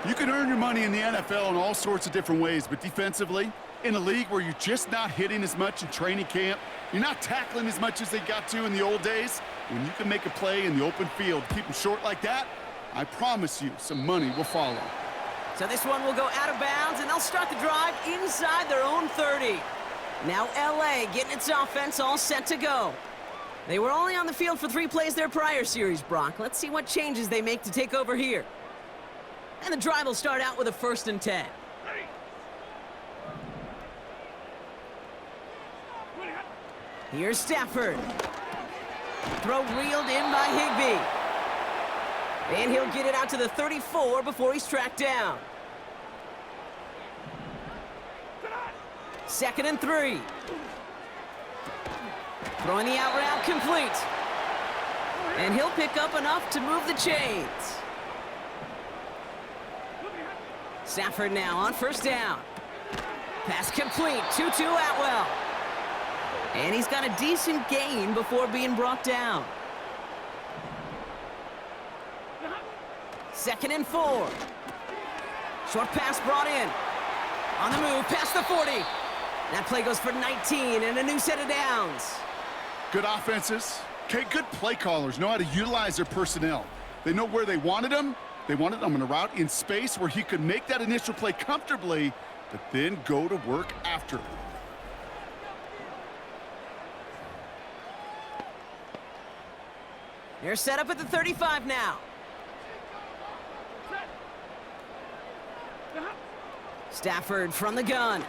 You can earn your money in the NFL in all sorts of different ways, but defensively, In a league where you're just not hitting as much in training camp, you're not tackling as much as they got to in the old days, when you can make a play in the open field, keep them short like that, I promise you some money will follow. So this one will go out of bounds, and they'll start the drive inside their own 30. Now LA getting its offense all set to go. They were only on the field for 3 plays their prior series, Brock. Let's see what changes they make to take over here. And the drive will start out with a 1st and 10. Here's Stafford. Throw reeled in by Higbee. And he'll get it out to the 34 before he's tracked down. 2nd and 3. Throwing the out route complete. And he'll pick up enough to move the chains. Stafford now on 1st down. Pass complete, 2-2 Atwell. And he's got a decent gain before being brought down. 2nd and 4. Short pass brought in. On the move, past the 40. That play goes for 19 and a new set of downs. Good offenses. Okay, good play callers know how to utilize their personnel. They know where they wanted them. They wanted them in a route in space where he could make that initial play comfortably, but then go to work after. They're set up at the 35 now. Stafford from the gun.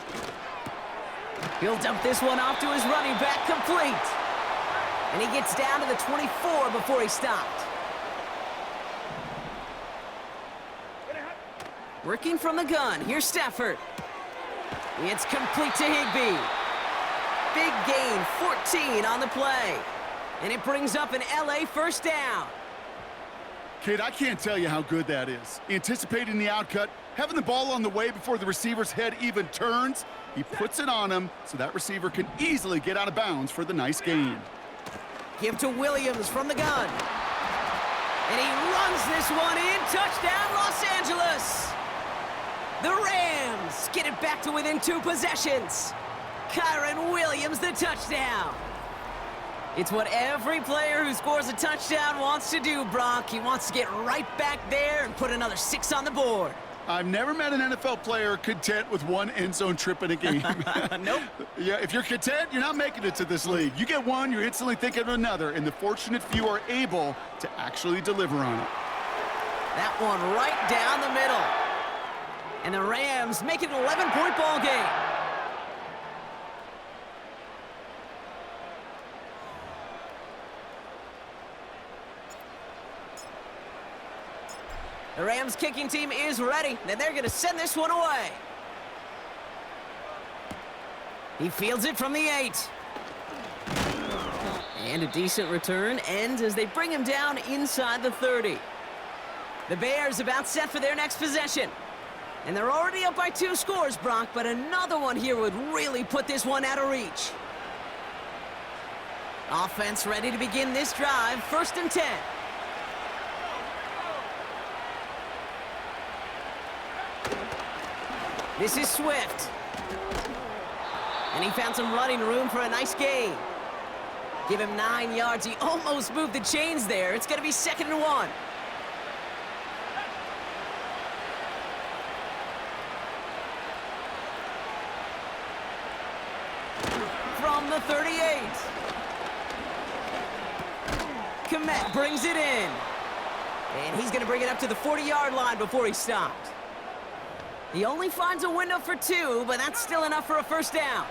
He'll dump this one off to his running back, complete. And he gets down to the 24 before he stopped. Working from the gun, here's Stafford. It's complete to Higbee. Big gain, 14 on the play. And it brings up an LA 1st down. Kid, I can't tell you how good that is. Anticipating the outcut, having the ball on the way before the receiver's head even turns, he puts it on him so that receiver can easily get out of bounds for the nice gain. Give to Williams from the gun. And he runs this one in. Touchdown, Los Angeles. The Rams get it back to within 2 possessions. Kyron Williams, the touchdown. It's what every player who scores a touchdown wants to do, Brock. He wants to get right back there and put another 6 on the board. I've never met an NFL player content with 1 end zone trip in a game. Nope. Yeah, if you're content, you're not making it to this league. You get one, you're instantly thinking of another, and the fortunate few are able to actually deliver on it. That one right down the middle. And the Rams make it an 11-point ball game. The Rams kicking team is ready, and they're going to send this one away. He fields it from the 8. And a decent return ends as they bring him down inside the 30. The Bears about set for their next possession. And they're already up by 2 scores, Brock, but another one here would really put this one out of reach. Offense ready to begin this drive, 1st and 10. This is Swift. And he found some running room for a nice gain. Give him 9 yards. He almost moved the chains there. It's going to be 2nd and 1. From the 38. Komet brings it in. And he's going to bring it up to the 40-yard line before he stopped. He only finds a window for 2, but that's still enough for a 1st down.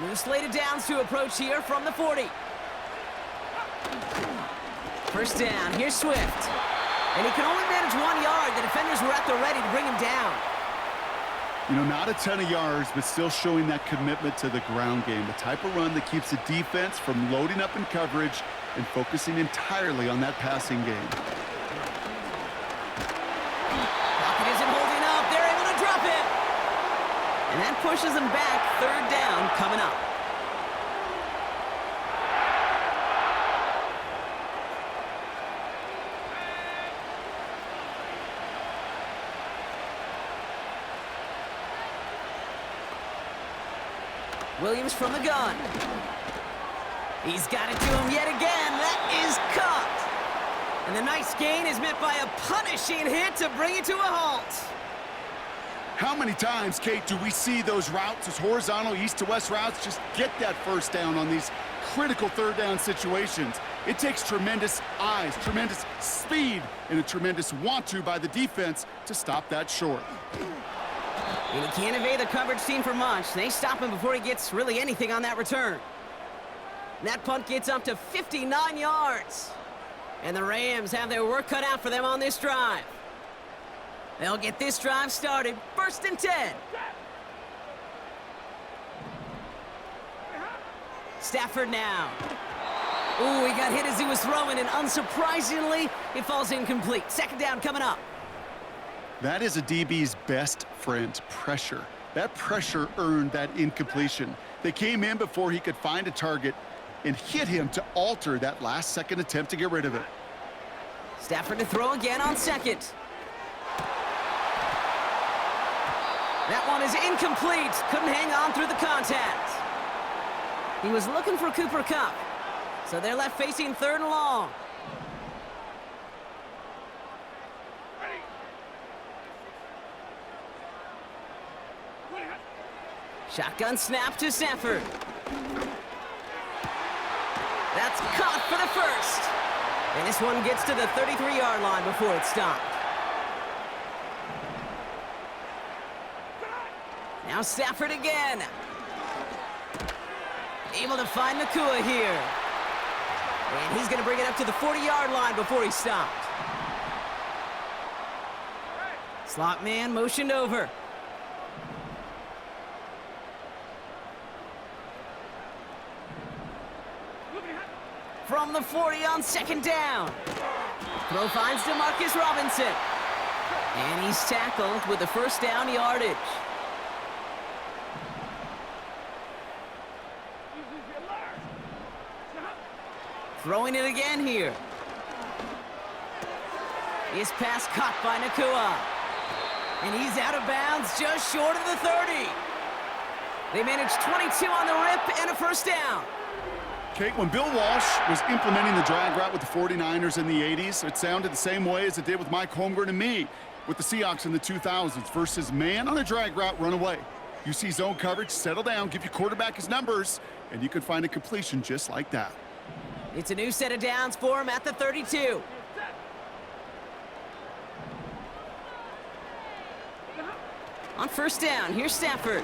New slate of downs to approach here from the 40. 1st down, here's Swift. And he can only manage 1 yard. The defenders were at the ready to bring him down. You know, not a ton of yards, but still showing that commitment to the ground game. The type of run that keeps the defense from loading up in coverage and focusing entirely on that passing game. Pocket isn't holding up. They're able to drop it. And that pushes them back. 3rd down coming up. Williams from the gun. He's got it to him yet again. That is caught. And the nice gain is met by a punishing hit to bring it to a halt. How many times, Kate, do we see those routes, those horizontal east-to-west routes, just get that first down on these critical third down situations? It takes tremendous eyes, tremendous speed, and a tremendous want-to by the defense to stop that short. And he can't evade the coverage team for much. They stop him before he gets really anything on that return. And that punt gets up to 59 yards. And the Rams have their work cut out for them on this drive. They'll get this drive started. 1st and 10. Stafford now. Ooh, he got hit as he was throwing, and unsurprisingly, it falls incomplete. 2nd down coming up. That is a DB's best friend, pressure. That pressure earned that incompletion. They came in before he could find a target and hit him to alter that last-second attempt to get rid of it. Stafford to throw again on 2nd. That one is incomplete. Couldn't hang on through the contact. He was looking for Cooper Kupp. So they're left facing 3rd and long. Shotgun snap to Stafford. That's caught for the first. And this one gets to the 33-yard line before it's stopped. Now Stafford again. Able to find Nakua here. And he's going to bring it up to the 40-yard line before he's stopped. Slot man motioned over. From the 40 on 2nd down. Throw finds DeMarcus Robinson. And he's tackled with the 1st down yardage. Throwing it again here. His pass caught by Nakua. And he's out of bounds just short of the 30. They managed 22 on the rip and a 1st down. Kate, when Bill Walsh was implementing the drag route with the 49ers in the 80s, it sounded the same way as it did with Mike Holmgren and me with the Seahawks in the 2000s versus man on a drag route, run away. You see zone coverage, settle down, give your quarterback his numbers, and you can find a completion just like that. It's a new set of downs for him at the 32. On 1st down, here's Stafford.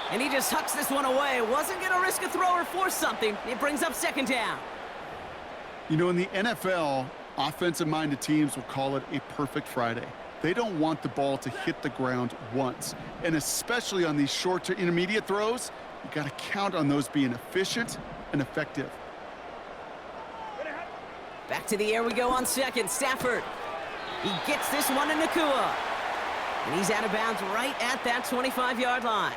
And he just hucks this one away. Wasn't going to risk a throw or force something. It brings up 2nd down. You know, in the NFL, offensive-minded teams will call it a perfect Friday. They don't want the ball to hit the ground once. And especially on these short to intermediate throws, you got to count on those being efficient and effective. Back to the air we go on 2nd. Stafford. He gets this one to Nakua. And he's out of bounds right at that 25-yard line.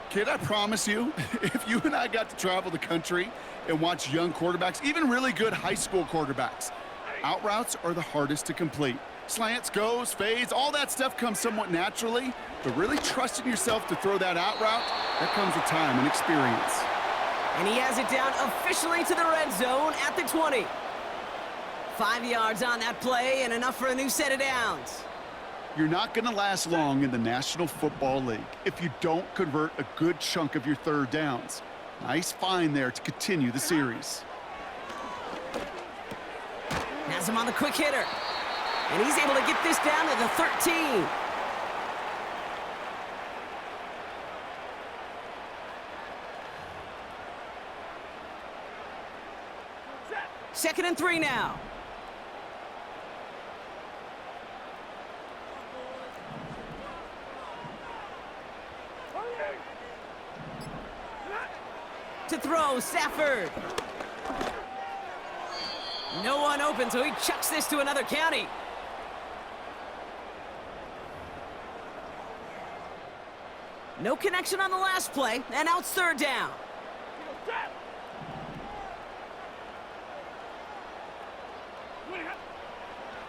Kid, I promise you, if you and I got to travel the country and watch young quarterbacks, even really good high school quarterbacks, out routes are the hardest to complete. Slants, goes, fades, all that stuff comes somewhat naturally, but really trusting yourself to throw that out route, that comes with time and experience. And he has it down officially to the red zone at the 20. 5 yards on that play and enough for a new set of downs. You're not going to last long in the National Football League if you don't convert a good chunk of your 3rd downs. Nice find there to continue the series. Has him on the quick hitter. And he's able to get this down to the 13. Second and 3 now. To throw, Stafford. No one open, so he chucks this to another county. No connection on the last play, and now it's 3rd down.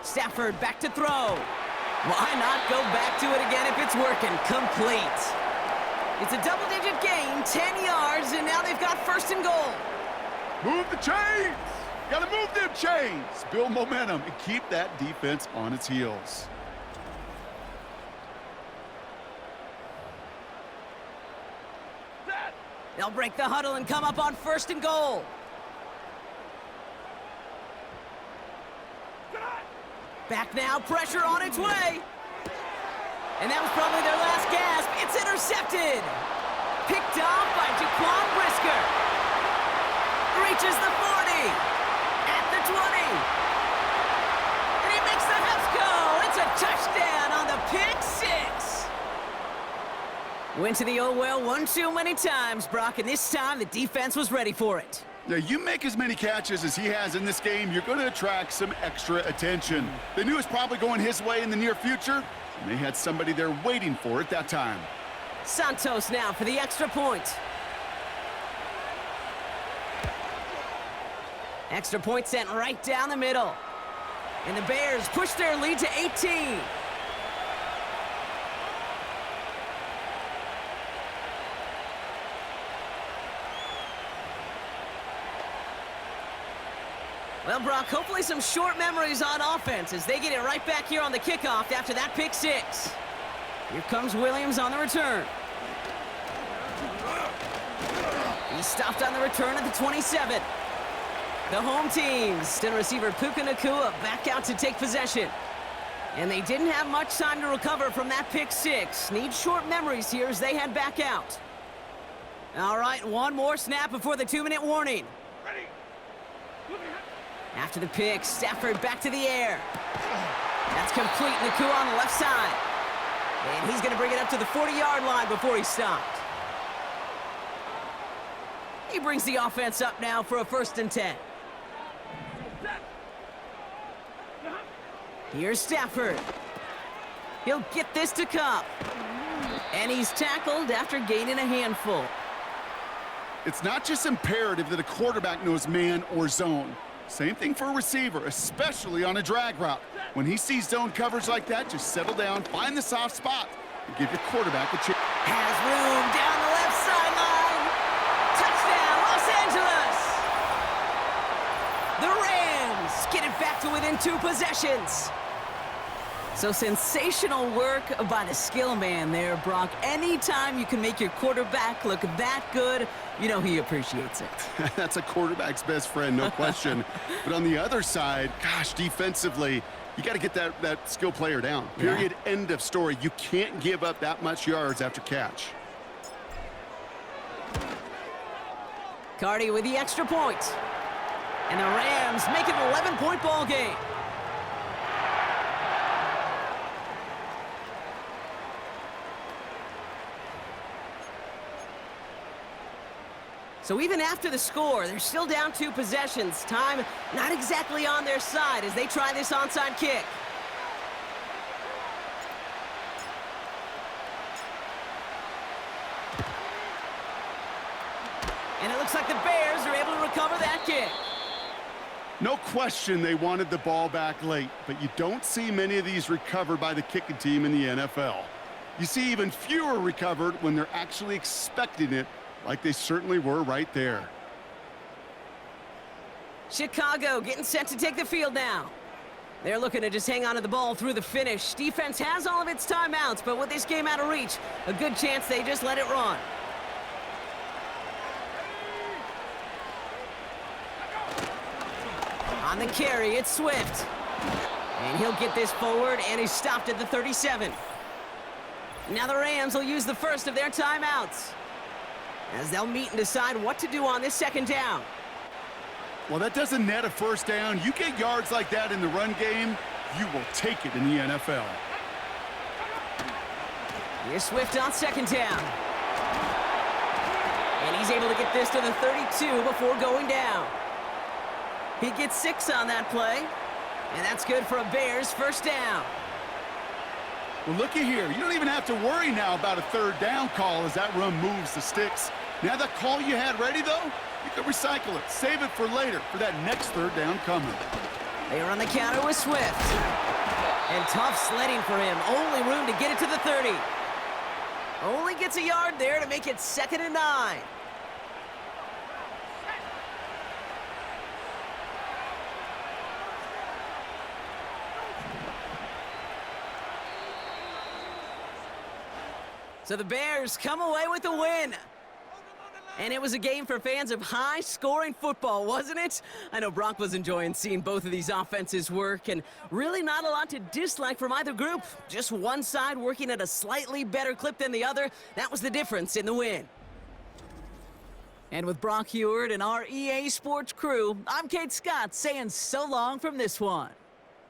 Stafford back to throw. Why not go back to it again if it's working? Complete. It's a double-digit gain, 10 yards, and now they've got first and goal. Move the chains! Gotta move them chains! Build momentum and keep that defense on its heels. They'll break the huddle and come up on first and goal. Back now, pressure on its way. And that was probably their last gasp. It's intercepted. Picked off by Jaquan Brisker. Reaches the 40. At the 20. And he makes the Huffs go. It's a touchdown on the pick six. Went to the old well one too many times, Brock, and this time the defense was ready for it. Now, you make as many catches as he has in this game, you're going to attract some extra attention. They knew it was probably going his way in the near future, and they had somebody there waiting for it that time. Santos now for the extra point. Extra point sent right down the middle. And the Bears push their lead to 18. Well, Brock, hopefully some short memories on offense as they get it right back here on the kickoff after that pick six. Here comes Williams on the return. He's stopped on the return at the 27. The home team, still receiver Puka Nacua back out to take possession. And they didn't have much time to recover from that pick six. Need short memories here as they head back out. All right, one more snap before the 2-minute warning. After the pick, Stafford back to the air. That's complete. Nacua on the left side. And he's going to bring it up to the 40-yard line before he's stopped. He brings the offense up now for a 1st and 10. Here's Stafford. He'll get this to Cup. And he's tackled after gaining a handful. It's not just imperative that a quarterback knows man or zone. Same thing for a receiver, especially on a drag route. When he sees zone coverage like that, just settle down, find the soft spot, and give your quarterback a chance. Has room down the left sideline. Touchdown, Los Angeles. The Rams get it back to within 2 possessions. So sensational work by the skill man there, Brock. Anytime you can make your quarterback look that good, you know he appreciates it. That's a quarterback's best friend, no question. But on the other side, gosh, defensively, you got to get that skill player down. Period, end of story. You can't give up that much yards after catch. Cardi with the extra point. And the Rams make it an 11-point ball game. So even after the score, they're still down 2 possessions. Time not exactly on their side as they try this onside kick. And it looks like the Bears are able to recover that kick. No question they wanted the ball back late, but you don't see many of these recovered by the kicking team in the NFL. You see even fewer recovered when they're actually expecting it, like they certainly were right there. Chicago getting set to take the field now. They're looking to just hang on to the ball through the finish. Defense has all of its timeouts, but with this game out of reach, a good chance they just let it run. On the carry, it's Swift. And he'll get this forward, and he's stopped at the 37. Now the Rams will use the first of their timeouts, as they'll meet and decide what to do on this 2nd down. Well, that doesn't net a 1st down. You get yards like that in the run game, you will take it in the NFL. Here's Swift on 2nd down. And he's able to get this to the 32 before going down. He gets 6 on that play, and that's good for a Bears 1st down. Well, looky here. You don't even have to worry now about a 3rd down call as that run moves the sticks. Now that call you had ready, though, you can recycle it. Save it for later for that next 3rd down coming. They are on the counter with Swift. And tough sledding for him. Only room to get it to the 30. Only gets a yard there to make it 2nd and 9. So the Bears come away with the win. And it was a game for fans of high-scoring football, wasn't it? I know Brock was enjoying seeing both of these offenses work, and really not a lot to dislike from either group. Just one side working at a slightly better clip than the other. That was the difference in the win. And with Brock Heward and our EA Sports crew, I'm Kate Scott saying so long from this one.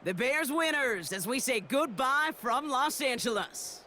The Bears winners as we say goodbye from Los Angeles.